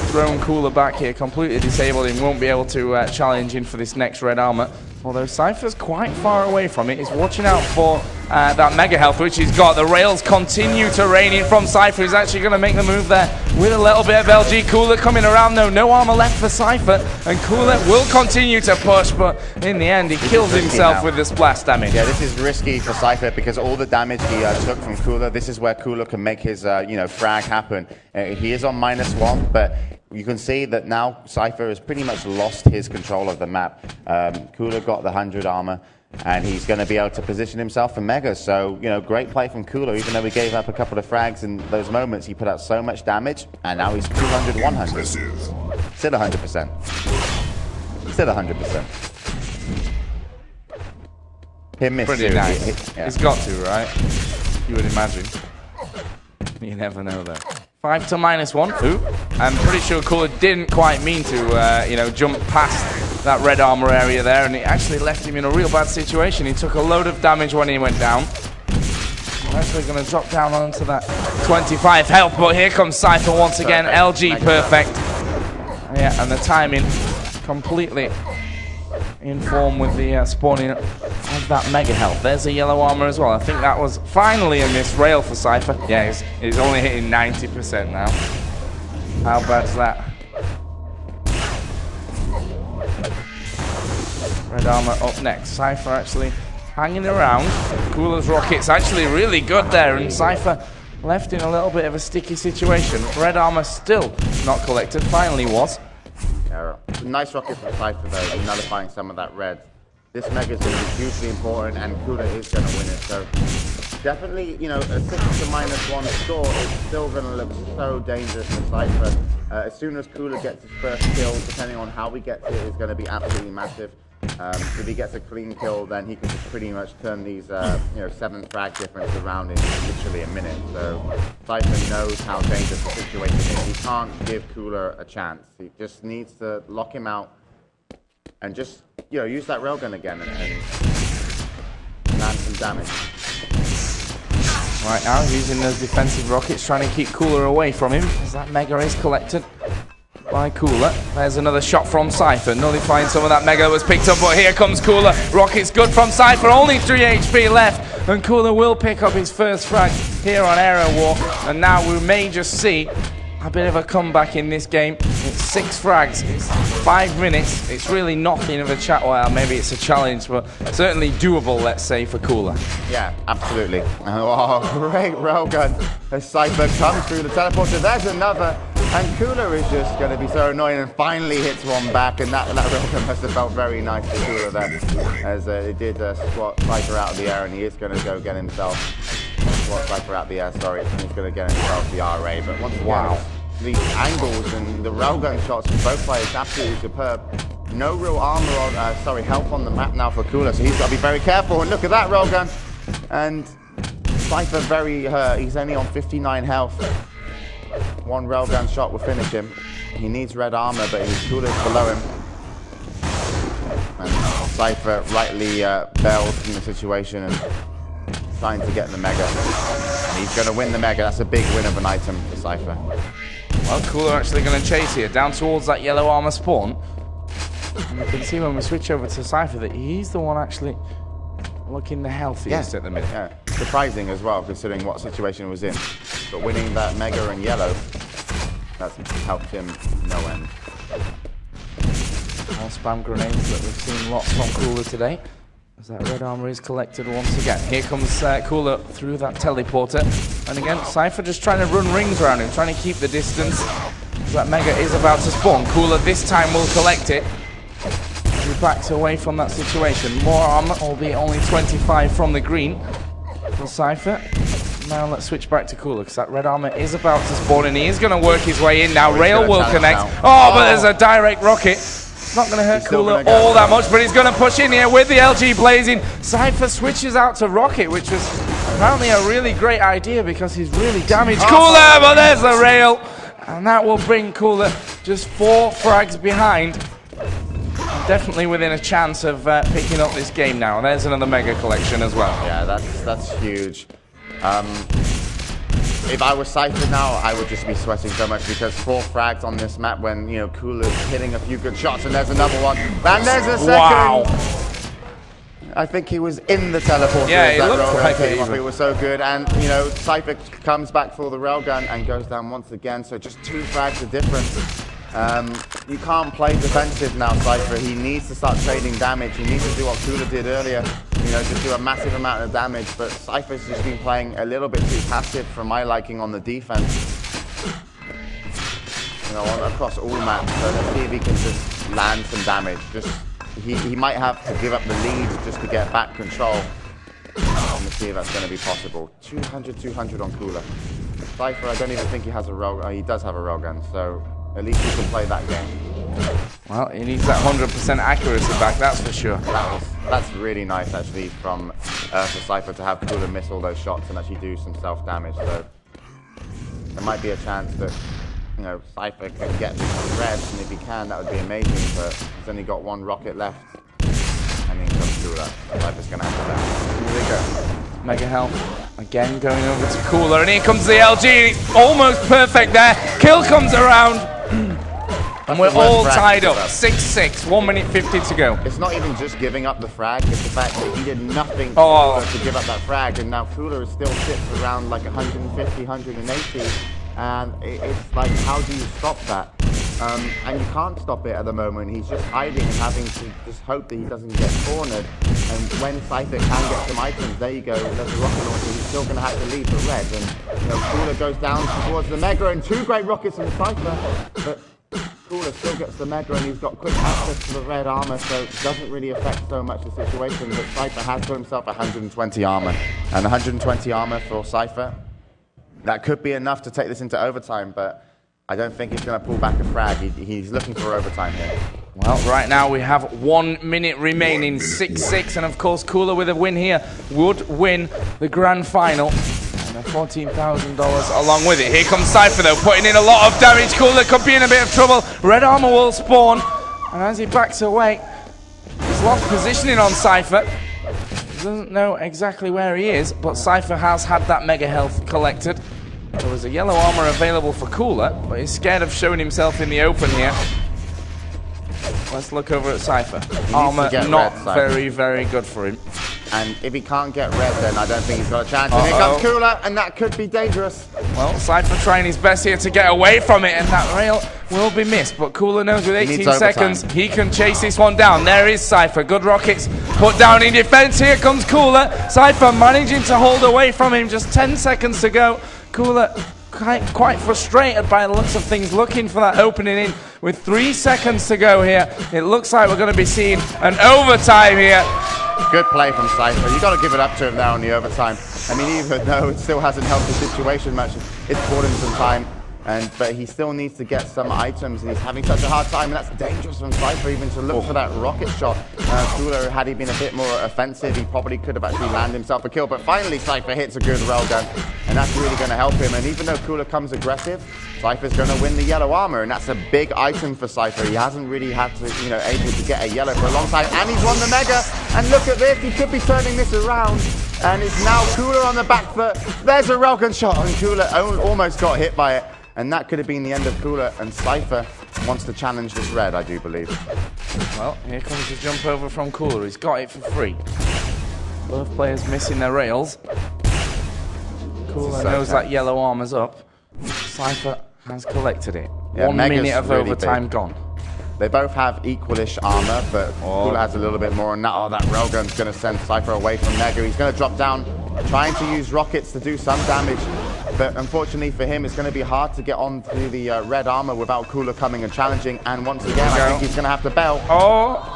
thrown Cooler back here, completely disabled him, won't be able to challenge in for this next red armor. Although Cypher's quite far away from it, he's watching out for that mega health, which he's got. The rails continue to rain in from Cypher. He's actually going to make the move there with a little bit of LG. Cooler coming around though, no armor left for Cypher, and Cooler will continue to push, but in the end he kills himself with the splash damage. Yeah, this is risky for Cypher because all the damage he took from Cooler, this is where Cooler can make his frag happen. He is on -1, but you can see that now Cypher has pretty much lost his control of the map. Cooler got the 100 armor, and he's going to be able to position himself for Mega. So, great play from Cooler. Even though he gave up a couple of frags in those moments, he put out so much damage, and now he's 200, 100. Still 100%. Still 100%. Hit miss. Pretty nice. He's got to, right? You would imagine. You never know, though. 5 to -1. Ooh. I'm pretty sure Cooler didn't quite mean to, jump past that red armor area there, and it actually left him in a real bad situation. He took a load of damage when he went down. He's actually going to drop down onto that 25 health, but here comes Cypher once again. LG perfect. Yeah, and the timing completely in form with the spawning of that mega health. There's a yellow armor as well. I think that was finally a missed rail for Cypher. Yeah, he's only hitting 90% now. How bad is that? Red armor up next. Cypher actually hanging around. Cooler's rocket's actually really good there, and Cypher left in a little bit of a sticky situation. Red armor still not collected. Finally was. Yeah, nice rocket from Cypher though, nullifying some of that red. This mega is going to be hugely important, and Cooler is going to win it. So definitely, a 6 to -1 score is still going to look so dangerous for Cypher. As soon as Cooler gets his first kill, depending on how he gets it, is going to be absolutely massive. If he gets a clean kill, then he can just pretty much turn these 7 frag difference around in literally a minute. So Cypher knows how dangerous the situation is. He can't give Cooler a chance. He just needs to lock him out and just use that railgun again and land some damage. Right now, using those defensive rockets, trying to keep Cooler away from him as that mega is collected by Cooler. There's another shot from Cypher, nullifying some of that mega that was picked up, but here comes Cooler. Rocket's good from Cypher, only 3 HP left, and Cooler will pick up his first frag here on Aerowalk, and now we may just see a bit of a comeback in this game. It's 6 frags, it's 5 minutes, it's really nothing of a chat. Well, maybe it's a challenge, but certainly doable, let's say, for Cooler. Yeah, absolutely. Oh, great railgun as Cypher comes through the teleporter. There's another. And Cooler is just going to be so annoying and finally hits one back, and that railgun must have felt very nice for Cooler there, as it did squat Cypher out of the air, and he is going to go get himself, squat Cypher out of the air, sorry, and he's going to get himself the RA, but once again, these angles and the railgun shots from both players absolutely superb. No real armor on, health on the map now for Cooler, so he's got to be very careful, and look at that railgun, and Cypher very hurt, he's only on 59 health. One railgun shot will finish him. He needs red armor, but his Cooler's below him. And Cypher rightly bailed from the situation and trying to get the Mega. And he's going to win the Mega. That's a big win of an item for Cypher. Well, Cooler actually going to chase here, down towards that yellow armor spawn. And you can see when we switch over to Cypher that he's the one actually looking the healthiest at the minute. Yeah, surprising as well, considering what situation he was in. But winning that Mega in yellow, that's helped him no end. More spam grenades that we've seen lots from Cooler today. As that red armor is collected once again. Here comes Cooler through that teleporter. And again, Cypher just trying to run rings around him, trying to keep the distance. As that Mega is about to spawn. Cooler this time will collect it. He backs away from that situation. More armor, albeit only 25 from the green for Cypher. Now let's switch back to Cooler, because that red armor is about to spawn, and he is going to work his way in now. Rail will connect. Oh, but there's a direct rocket. It's not going to hurt Cooler all that much, but he's going to push in here with the LG blazing. Cypher switches out to rocket, which was apparently a really great idea because he's really damaged Cooler, but there's the rail. And that will bring Cooler just 4 frags behind. Definitely within a chance of picking up this game now. And there's another Mega collection as well. Yeah, that's huge. If I was Cypher now, I would just be sweating so much because 4 frags on this map when, you know, Cooler's hitting a few good shots, and there's another one. And there's a second. Wow. I think he was in the teleporter. Yeah, it looked like it. It was so good. And, you know, Cypher comes back for the railgun and goes down once again. So just 2 frags of difference. You can't play defensive now, Cypher. He needs to start trading damage. He needs to do what Cooler did earlier, you know, just do a massive amount of damage. But Cypher's just been playing a little bit too passive for my liking on the defense. You know, across all maps. So let's see if he can just land some damage. He might have to give up the lead just to get back control. Let's see if that's going to be possible. 200 on Cooler. Cypher, I don't even think he has a rail. He does have a railgun, so at least he can play that game. Well, he needs that 100% accuracy back, that's for sure. That's really nice, actually, from for Cypher to have Cooler miss all those shots and actually do some self-damage. So there might be a chance that, you know, Cypher can get these reds, and if he can, that would be amazing. But he's only got 1 rocket left, and then comes Cooler. Cypher's going to have to die. Here we go. Mega health again going over to Cooler, and here comes the LG. Almost perfect there. Kill comes around. And we're all tied up. 6-6, 1 minute 50 to go. It's not even just giving up the frag, it's the fact that he did nothing to give up that frag, and now Cooler still sits around like 150, 180, and it's like, how do you stop that? And you can't stop it at the moment. He's just hiding and having to just hope that he doesn't get cornered. And when Cypher can get some items, there you go, there's a rocket launcher. He's still going to have to leave the red. And, you know, Cooler goes down towards the Mega, and 2 great rockets from Cypher. But Cooler still gets the Mega, and he's got quick access to the red armor, so it doesn't really affect so much the situation. But Cypher has for himself 120 armor. And 120 armor for Cypher, that could be enough to take this into overtime, but I don't think he's going to pull back a frag. He's looking for overtime here. Well, right now we have 1 minute remaining, 6-6, and of course Cooler with a win here would win the grand final. And $14,000 along with it. Here comes Cypher though, putting in a lot of damage. Cooler could be in a bit of trouble. Red armor will spawn, and as he backs away, he's lost positioning on Cypher. He doesn't know exactly where he is, but Cypher has had that Mega health collected. There was a yellow armor available for Cooler, but he's scared of showing himself in the open here. Let's look over at Cypher. Armor not very, very good for him. And if he can't get red, then I don't think he's got a chance. And here comes Cooler, and that could be dangerous. Well, Cypher trying his best here to get away from it, and that rail will be missed. But Cooler knows with 18 seconds, he can chase this one down. There is Cypher. Good rockets put down in defense. Here comes Cooler. Cypher managing to hold away from him. Just 10 seconds to go. Cooler quite frustrated by the looks of things, looking for that opening in. With 3 seconds to go here, it looks like we're going to be seeing an overtime here. Good play from Cypher. You've got to give it up to him now in the overtime. I mean, even though it still hasn't helped the situation much, it's bought him some time. But he still needs to get some items, and he's having such a hard time, and that's dangerous from Cypher even to look for that rocket shot. Cooler, had he been a bit more offensive, he probably could have actually landed himself a kill, but finally Cypher hits a good railgun, and that's really going to help him. And even though Cooler comes aggressive, Cypher's going to win the yellow armor, and that's a big item for Cypher. He hasn't really had to, able to get a yellow for a long time, and he's won the Mega, and look at this, he could be turning this around. And it's now Cooler on the back foot. There's a railgun shot, and Cooler almost got hit by it. And that could have been the end of Cooler, and Cypher wants to challenge this red, I do believe. Well, here comes the jump over from Cooler. He's got it for free. Both players missing their rails. Cooler knows that yellow armor's up. Cypher has collected it. Yeah, 1 Mega's minute of really overtime big. gone. They both have equalish armor, but Cooler has a little bit more. And now, that railgun's going to send Cypher away from Mega. He's going to drop down, trying to use rockets to do some damage. But unfortunately for him, it's going to be hard to get onto the red armor without Cooler coming and challenging. And once again, I think he's going to have to bail. Oh!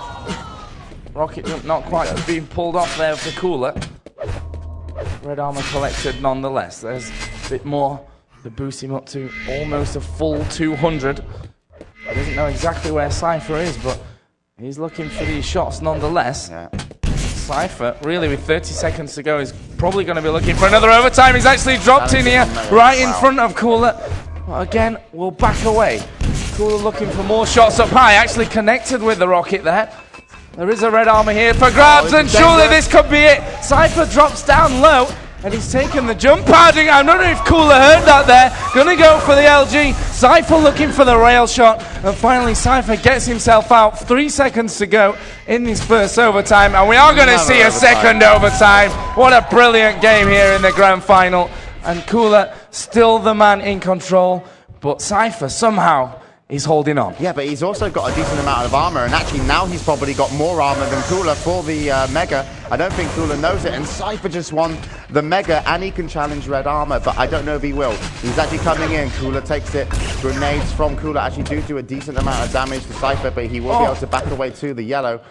Rocket jump not quite being pulled off there for Cooler. Red armor collected nonetheless. There's a bit more to boost him up to almost a full 200. He doesn't know exactly where Cypher is, but he's looking for these shots nonetheless. Yeah. Cypher, really with 30 seconds to go, is probably going to be looking for another overtime. He's actually dropped in here, right in front of Cooler. But again, we'll back away. Cooler looking for more shots up high, actually connected with the rocket there. There is a red armor here for grabs, and surely this could be it. Cypher drops down low, and he's taken the jump padding. I'm not sure if Cooler heard that there. Gonna go for the LG. Cypher looking for the rail shot. And finally, Cypher gets himself out. 3 seconds to go in this first overtime. And we are gonna see a second overtime. What a brilliant game here in the grand final. And Cooler still the man in control. But Cypher somehow is holding on. Yeah, but he's also got a decent amount of armor, and actually now he's probably got more armor than Cooler for the Mega. I don't think Cooler knows it, and Cypher just won the Mega, and he can challenge red armor, but I don't know if he will. He's actually coming in. Cooler takes it. Grenades from Cooler actually do a decent amount of damage to Cypher, but he will be able to back away to the yellow.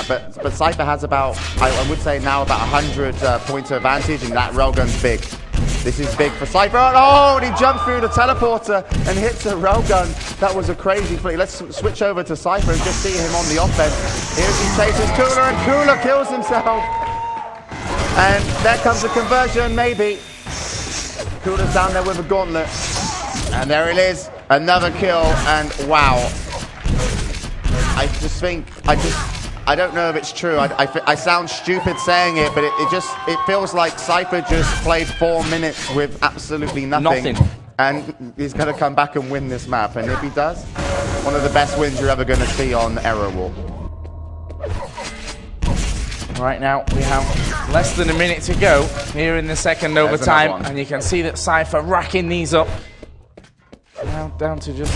But Cypher has about, I would say now, about 100 points of advantage, and that railgun's big. This is big for Cypher. Oh, and he jumps through the teleporter and hits a railgun. That was a crazy play. Let's switch over to Cypher and just see him on the offense. Here he chases Cooler, and Cooler kills himself. And there comes a conversion, maybe. Cooler's down there with a gauntlet. And there it is. Another kill, and wow. I just think, I don't know if it's true. I sound stupid saying it, but it feels like Cypher just played 4 minutes with absolutely nothing. And he's going to come back and win this map. And if he does, one of the best wins you're ever going to see on Aerowalk. Right now, we have less than a minute to go here in the second overtime. And you can see that Cypher racking these up. Now down to just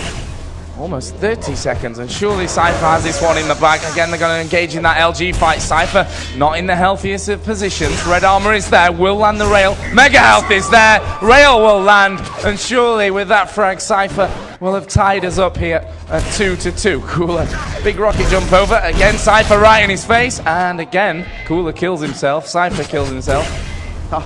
almost 30 seconds, and surely Cypher has this one in the bag. Again, they're going to engage in that LG fight. Cypher not in the healthiest of positions. Red armor is there, will land the rail. Mega health is there, rail will land, and surely with that frag, Cypher will have tied us up here at 2-2. Cooler, big rocket jump over. Again, Cypher right in his face, and again, Cooler kills himself. Cypher kills himself. Oh,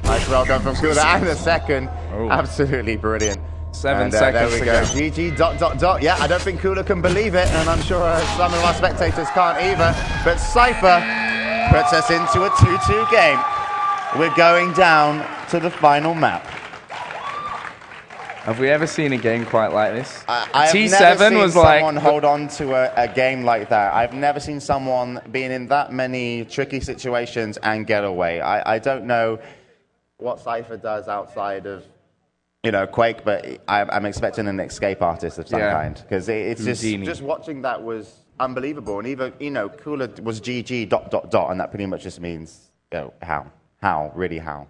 nice railgun from Cooler, and the second. Absolutely brilliant. 7 seconds there we go. GG ... Yeah, I don't think Cooler can believe it, and I'm sure some of our spectators can't either. But Cypher puts us into a 2-2 game. We're going down to the final map. Have we ever seen a game quite like this? I've T7 never seen was someone like hold on to a game like that. I've never seen someone being in that many tricky situations and get away. I don't know what Cypher does outside of Quake, but I'm expecting an escape artist of some kind, because it's just watching that was unbelievable. And even Cooler was GG ... and that pretty much just means how really how.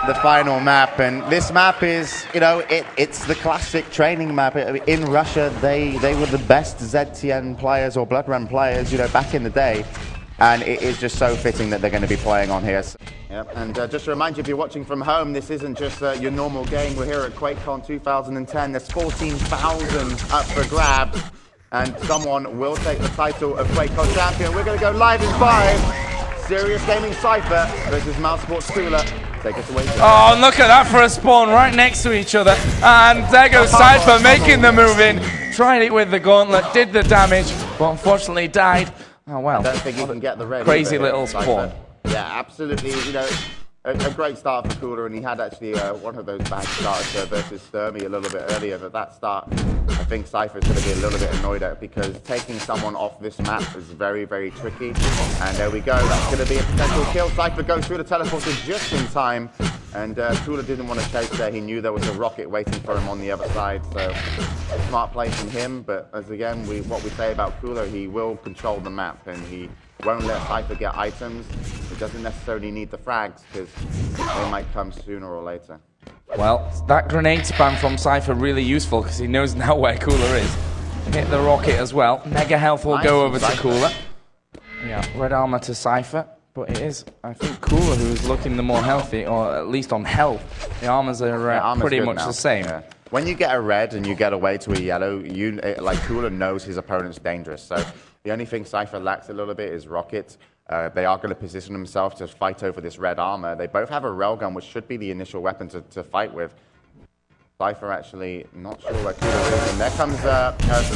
The final map, and this map is it's the classic training map. In Russia, they were the best ZTN players or Bloodrun players back in the day. And it is just so fitting that they're going to be playing on here. Yep. And just to remind you, if you're watching from home, this isn't just your normal game. We're here at QuakeCon 2010. There's 14,000 up for grabs. And someone will take the title of QuakeCon champion. We're going to go live in 5. Serious Gaming Cypher versus Mouse Sports Cooler. Take us away. Oh, look at that for a spawn right next to each other. And there goes Cypher making the move in. Tried it with the gauntlet, did the damage, but unfortunately died. Oh, well. I don't think he can get the red. Crazy little spawn. Yeah, absolutely. You know, a great start for Cooler, and he had actually one of those bad starts versus Sturmy a little bit earlier. But that start, I think Cypher's going to be a little bit annoyed at, because taking someone off this map is very, very tricky. And there we go. That's going to be a potential kill. Cypher goes through the teleporter just in time. And Cooler didn't want to chase there. He knew there was a rocket waiting for him on the other side. So smart play from him. But as again, what we say about Cooler, he will control the map, and he won't let Cypher get items. He doesn't necessarily need the frags, because they might come sooner or later. Well, that grenade spam from Cypher really useful, because he knows now where Cooler is. Hit the rocket as well. Mega health will go over to Cooler. Yeah, red armor to Cypher. But it is, I think, Cooler who is looking the more healthy, or at least on health. The armors are pretty much the same. Yeah. When you get a red and you get away to a yellow, like Cooler knows his opponent's dangerous. So the only thing Cypher lacks a little bit is rockets. They are going to position themselves to fight over this red armor. They both have a railgun, which should be the initial weapon to fight with. Cypher actually not sure where Cooler is, and there comes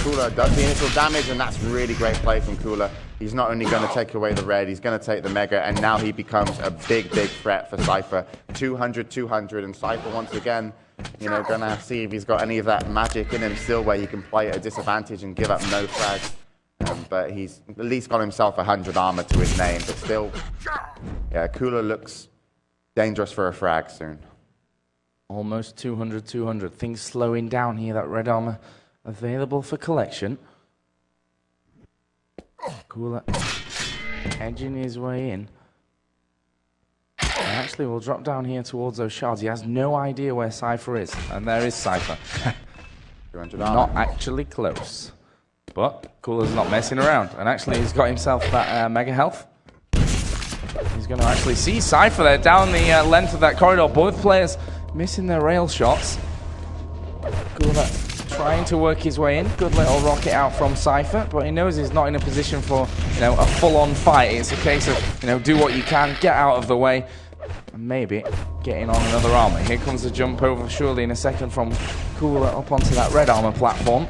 Cooler, does the initial damage, and that's really great play from Cooler. He's not only going to take away the red, he's going to take the mega, and now he becomes a big, big threat for Cypher. 200, 200, and Cypher once again, you know, going to see if he's got any of that magic in him still, where he can play at a disadvantage and give up no frags. But he's at least got himself 100 armor to his name, but still, yeah, Cooler looks dangerous for a frag soon. Almost 200, 200. Things slowing down here. That red armor available for collection. Cooler edging his way in. And actually, we'll drop down here towards those shards. He has no idea where Cypher is. And there is Cypher. 200 not actually close. But Cooler's not messing around. And actually, he's got himself that mega health. He's going to actually see Cypher there down the length of that corridor. Both players missing their rail shots. Cooler trying to work his way in. Good little rocket out from Cypher, but he knows he's not in a position for, you know, a full-on fight. It's a case of, you know, do what you can, get out of the way, and maybe getting on another armor. Here comes the jump over surely in a second from Cooler up onto that red armor platform.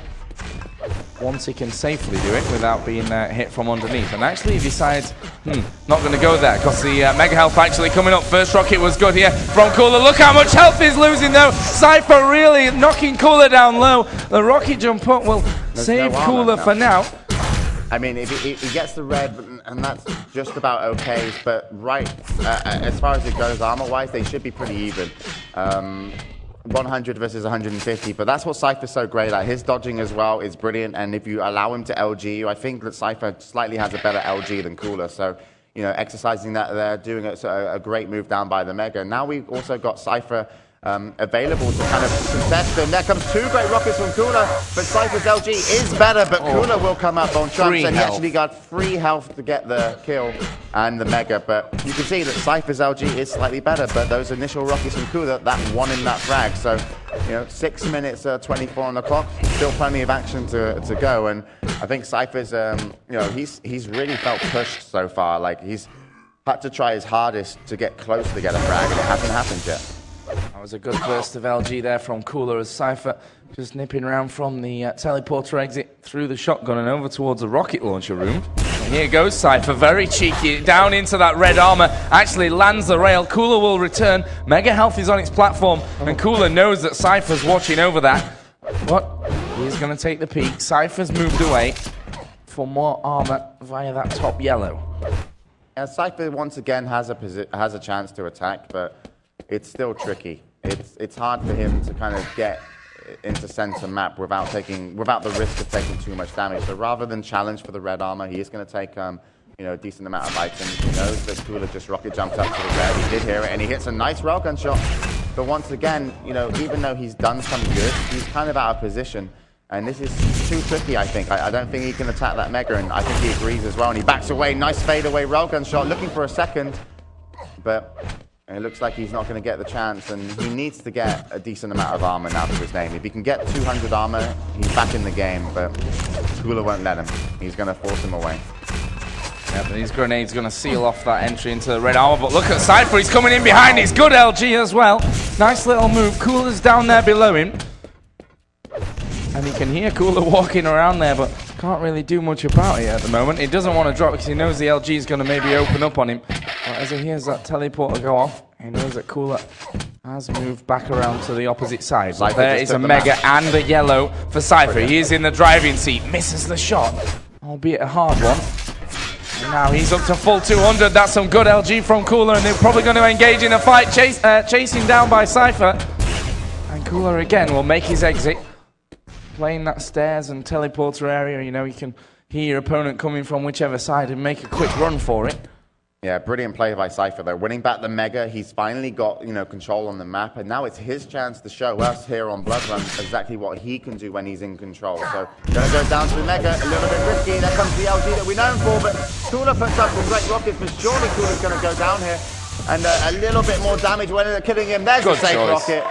Once he can safely do it without being hit from underneath. And actually he decides, not going to go there, because the mega health actually coming up. First rocket was good here from Cooler. Look how much health he's losing though. Cypher really knocking Cooler down low. The rocket jump up will save Cooler for now. I mean, if he gets the red, and that's just about okay, but as far as it goes armor-wise, they should be pretty even. 100 versus 150, but that's what Cypher's so great at. His dodging as well is brilliant, and if you allow him to LG you, I think that Cypher slightly has a better LG than Cooler, so, you know, exercising that there, doing a great move down by the mega. Now we've also got Cypher available to kind of contest, and there comes two great rockets from Cooler, but Cypher's LG is better, but Cooler will come up on trumps, and he actually got free health to get the kill and the mega, but you can see that Cypher's LG is slightly better, but those initial rockets from Cooler, that won in that frag, so, you know, 6 minutes 24 on the clock, still plenty of action to go, and I think Cypher's, you know, he's really felt pushed so far, like he's had to try his hardest to get close to get a frag, and it hasn't happened yet. That was a good burst of LG there from Cooler as Cypher just nipping around from the teleporter exit through the shotgun and over towards the rocket launcher room. And here goes Cypher, very cheeky, down into that red armor, actually lands the rail. Cooler will return. Mega health is on its platform, and Cooler knows that Cypher's watching over that. But he's going to take the peek. Cypher's moved away for more armor via that top yellow. And Cypher once again has a chance to attack, but it's still tricky. It's hard for him to kind of get into center map without the risk of taking too much damage. So rather than challenge for the red armor, he is going to take you know, a decent amount of items. He knows that Cooler just rocket jumped up to the red. He did hear it, and he hits a nice railgun shot. But once again, you know, even though he's done some good, he's kind of out of position. And this is too tricky, I think. I don't think he can attack that Mega, and I think he agrees as well. And he backs away. Nice fadeaway railgun shot, looking for a second. But it looks like he's not going to get the chance, and he needs to get a decent amount of armor now to his name. If he can get 200 armor, he's back in the game, but Cooler won't let him. He's going to force him away. Yeah, but these grenades going to seal off that entry into the red armor, but look at Cypher, he's coming in behind, he's good LG as well. Nice little move, Cooler's down there below him. And he can hear Cooler walking around there, but can't really do much about it at the moment. He doesn't want to drop because he knows the LG is going to maybe open up on him. But as he hears that teleporter go off, he knows that Cooler has moved back around to the opposite side. But there is a Mega and a yellow for Cypher. He is in the driving seat, misses the shot, albeit a hard one. And now he's up to full 200. That's some good LG from Cooler, and they're probably going to engage in a fight, chasing down by Cypher. And Cooler again will make his exit. Playing that stairs and teleporter area, you know, you can hear your opponent coming from whichever side and make a quick run for it. Yeah, brilliant play by Cypher though. Winning back the Mega, he's finally got, you know, control on the map, and now it's his chance to show us here on Bloodrun exactly what he can do when he's in control. So, gonna go down to the Mega, a little bit risky. There comes the LG that we know him for, but Cooler puts up some great rockets, but surely Cooler's gonna go down here. And a little bit more damage when they're killing him. There's a safe rocket.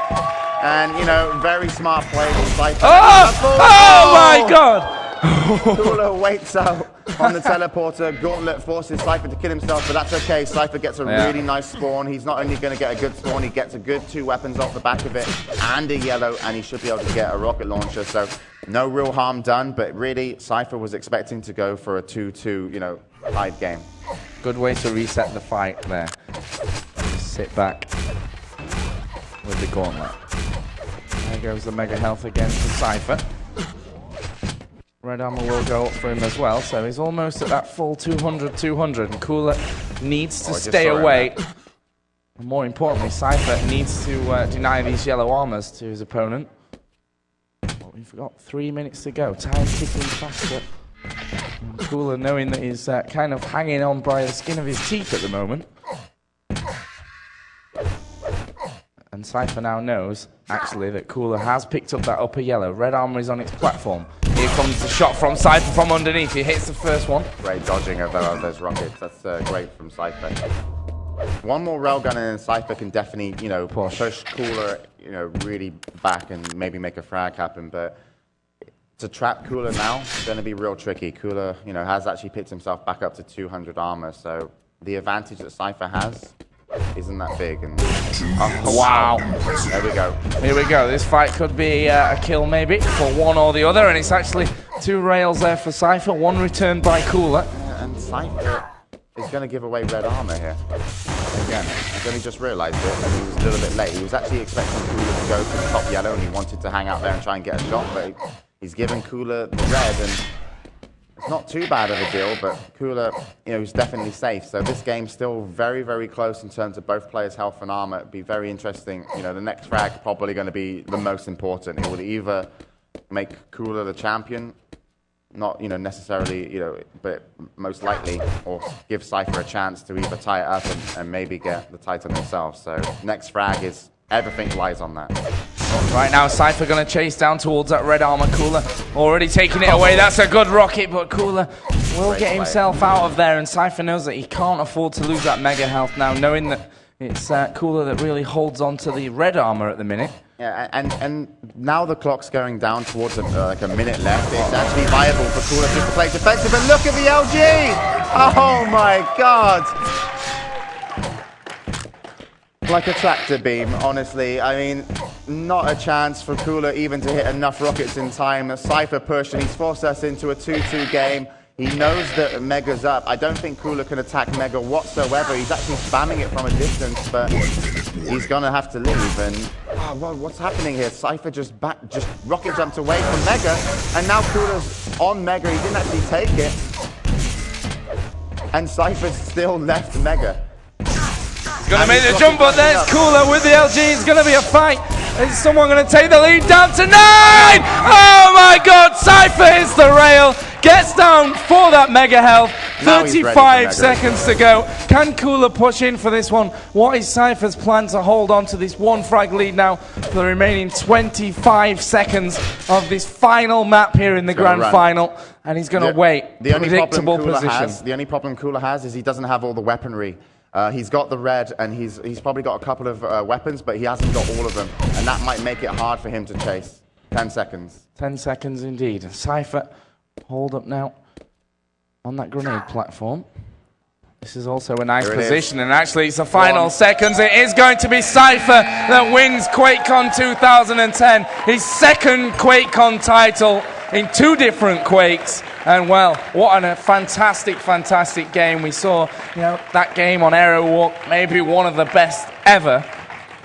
And, you know, very smart play from Cypher. Oh my God! Cooler waits out on the teleporter. Gauntlet forces Cypher to kill himself, but that's okay. Cypher gets a really nice spawn. He's not only going to get a good spawn, he gets a good 2 weapons off the back of it and a yellow, and he should be able to get a rocket launcher. So no real harm done, but really Cypher was expecting to go for a 2-2, you know, tied game. Good way to reset the fight there. Just sit back with the gauntlet. There goes the Mega health again for Cypher. Red armor will go up for him as well, so he's almost at that full 200, and Cooler needs to stay away. And more importantly, Cypher needs to deny these yellow armors to his opponent. But we've got 3 minutes to go, time ticking faster. And Cooler knowing that he's kind of hanging on by the skin of his teeth at the moment. And Cypher now knows, actually, that Cooler has picked up that upper yellow. Red armor is on its platform. Here comes the shot from Cypher from underneath. He hits the first one. Great dodging of those rockets. That's great from Cypher. One more railgun and then Cypher can definitely, you know, push Cooler, you know, really back and maybe make a frag happen. But to trap Cooler now is going to be real tricky. Cooler, you know, has actually picked himself back up to 200 armor. So the advantage that Cypher has isn't that big. And wow. There we go. Here we go. This fight could be a kill maybe for one or the other, and it's actually 2 rails there for Cypher, 1 returned by Cooler. And Cypher is going to give away red armor here. Again, he's only just realized it, and he was a little bit late. He was actually expecting Cooler to go to the top yellow, and he wanted to hang out there and try and get a shot, but he's given Cooler the red, and it's not too bad of a deal, but Cooler, you know, is definitely safe. So this game's still very, very close in terms of both players' health and armor. It'd be very interesting. You know, the next frag probably going to be the most important. It will either make Cooler the champion, not, you know, necessarily, you know, but most likely, or give Cypher a chance to either tie it up and maybe get the title themselves. So next frag is, everything lies on that. Right now, Cypher going to chase down towards that red armor. Cooler already taking it away. That's a good rocket, but Cooler will get himself out of there, and Cypher knows that he can't afford to lose that Mega health now, knowing that it's Cooler that really holds on to the red armor at the minute. Yeah, and now the clock's going down towards like a minute left. It's actually viable for Cooler to play defensive, and look at the LG! Oh my God! Like a tractor beam, honestly. I mean, not a chance for Cooler even to hit enough rockets in time. Cypher pushed, and he's forced us into a 2-2 game. He knows that Mega's up. I don't think Cooler can attack Mega whatsoever. He's actually spamming it from a distance, but he's gonna have to leave. And well, what's happening here? Cypher just rocket jumped away from Mega, and now Cooler's on Mega. He didn't actually take it, and Cypher's still left Mega. Going to make the jump, but there's Cooler with the LG. It's going to be a fight. Is someone going to take the lead down to 9? Oh my God, Cypher hits the rail, gets down for that Mega health. Now he's ready for 35 Mega. seconds to go. Can Cooler push in for this one? What is Cypher's plan to hold on to this one frag lead now for the remaining 25 seconds of this final map here in the grand final? And he's going to wait. The only Predictable problem Cooler has is he doesn't have all the weaponry. He's got the red, and he's probably got a couple of weapons, but he hasn't got all of them, and that might make it hard for him to chase. 10 seconds. 10 seconds indeed. Cypher, hold up now on that grenade platform. This is also a nice position, and actually it's the final seconds. It is going to be Cypher that wins QuakeCon 2010, his second QuakeCon title in 2 different Quakes. And well, what a fantastic, fantastic game. We saw, you know, that game on Aerowalk, maybe one of the best ever.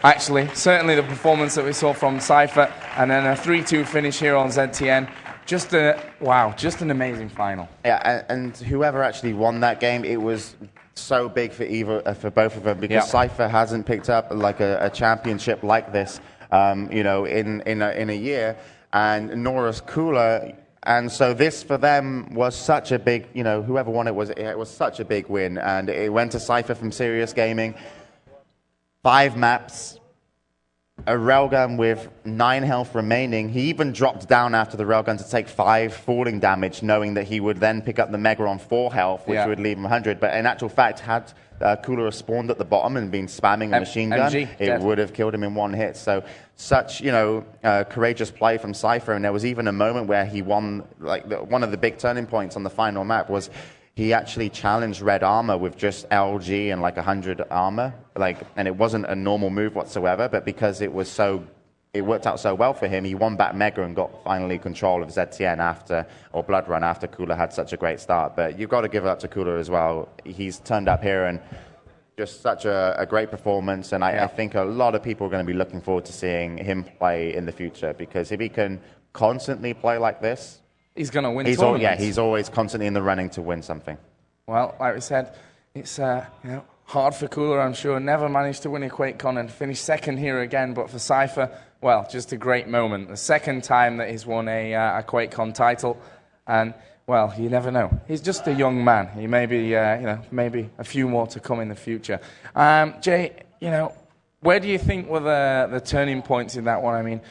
Actually, certainly the performance that we saw from Cypher, and then a 3-2 finish here on ZTN. Just an amazing final. Yeah, and whoever actually won that game, it was so big for both of them, because Cypher hasn't picked up like a championship like this, you know, in a year, and nor has Cooler. And so this for them was such a big, you know, whoever won it was such a big win, and it went to Cypher from Serious Gaming. 5 maps, a railgun with 9 health remaining. He even dropped down after the railgun to take 5 falling damage, knowing that he would then pick up the Mega on 4 health, which would leave him 100. But in actual fact, had Cooler spawned at the bottom and been spamming a machine gun, it would have killed him in 1 hit. So such, you know, courageous play from Cypher. And there was even a moment where he won, like one of the big turning points on the final map was he actually challenged red armor with just LG and like 100 armor, and it wasn't a normal move whatsoever, but because it worked out so well for him, he won back Mega and got finally control of ZTN or Bloodrun after Cooler had such a great start. But you've got to give it up to Cooler as well. He's turned up here and just such a great performance, and I think a lot of people are going to be looking forward to seeing him play in the future, because if he can constantly play like this, he's going to win tournaments. He's always constantly in the running to win something. Well, like we said, it's you know, hard for Cooler, I'm sure. Never managed to win a QuakeCon and finish second here again. But for Cypher, well, just a great moment. The second time that he's won a QuakeCon title. And, well, you never know. He's just a young man. He may be, you know, maybe a few more to come in the future. Jay, you know, where do you think were the turning points in that one? I mean,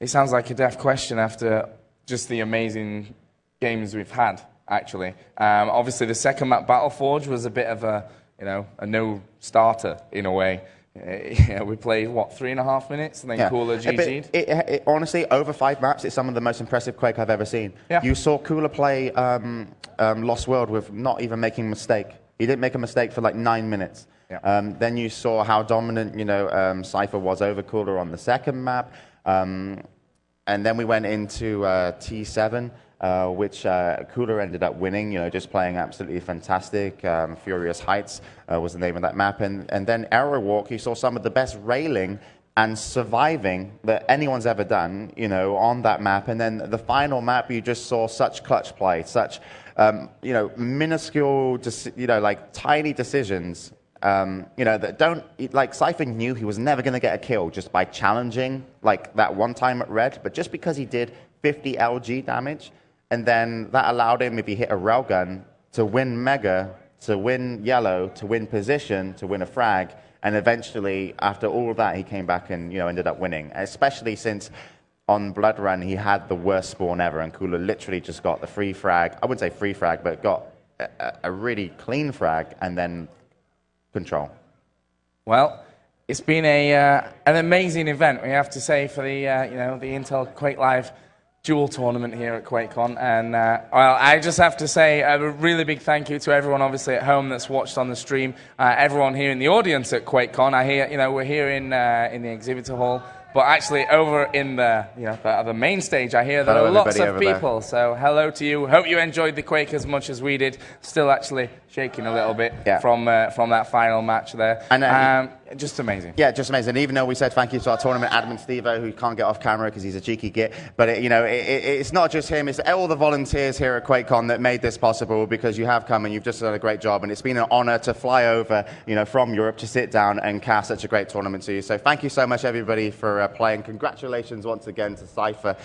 it sounds like a daft question after just the amazing games we've had, actually. Obviously, the second map, Battleforged, was a bit of a, you know, a no-starter in a way. We played, what, 3.5 minutes, and then Cooler GG'd? Honestly, over 5 maps, it's some of the most impressive Quake I've ever seen. Yeah. You saw Cooler play Lost World with not even making a mistake. He didn't make a mistake for like 9 minutes. Yeah. Then you saw how dominant, you know, Cypher was over Cooler on the second map. And then we went into T7, which Cooler ended up winning, you know, just playing absolutely fantastic. Furious Heights was the name of that map. And then Aerowalk, you saw some of the best railing and surviving that anyone's ever done, you know, on that map. And then the final map, you just saw such clutch play, such, you know, minuscule, you know, like tiny decisions. You know, that don't, like, Cypher knew he was never going to get a kill just by challenging, like, that one time at red, but just because he did 50 LG damage, and then that allowed him, if he hit a railgun, to win Mega, to win yellow, to win position, to win a frag, and eventually, after all of that, he came back and, you know, ended up winning, especially since on Bloodrun, he had the worst spawn ever, and Cooler literally just got the free frag, I wouldn't say free frag, but got a really clean frag, and then control. Well, it's been an amazing event, we have to say, for the you know, the Intel QuakeLive Duel tournament here at QuakeCon. And well, I just have to say a really big thank you to everyone, obviously at home that's watched on the stream, everyone here in the audience at QuakeCon. I hear, you know, we're here in the exhibitor hall, but actually over in the, you know, the main stage, I hear there are lots of people. So hello to you. Hope you enjoyed the Quake as much as we did. Still actually shaking a little bit from that final match there. And just amazing. Yeah, just amazing. Even though we said thank you to our tournament admin Steve-O, who can't get off camera because he's a cheeky git, but you know, it's not just him, it's all the volunteers here at QuakeCon that made this possible, because you have come and you've just done a great job, and it's been an honor to fly over, you know, from Europe to sit down and cast such a great tournament to you. So thank you so much, everybody, for playing. Congratulations once again to Cypher,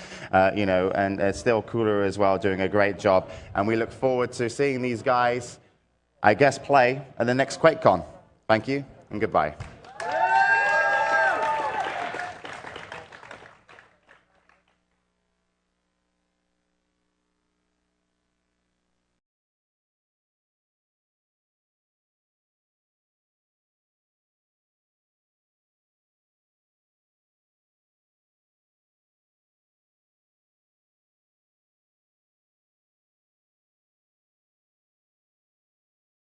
you know, and still Cooler as well, doing a great job. And we look forward to seeing these guys I guess, play at the next QuakeCon. Thank you, and goodbye.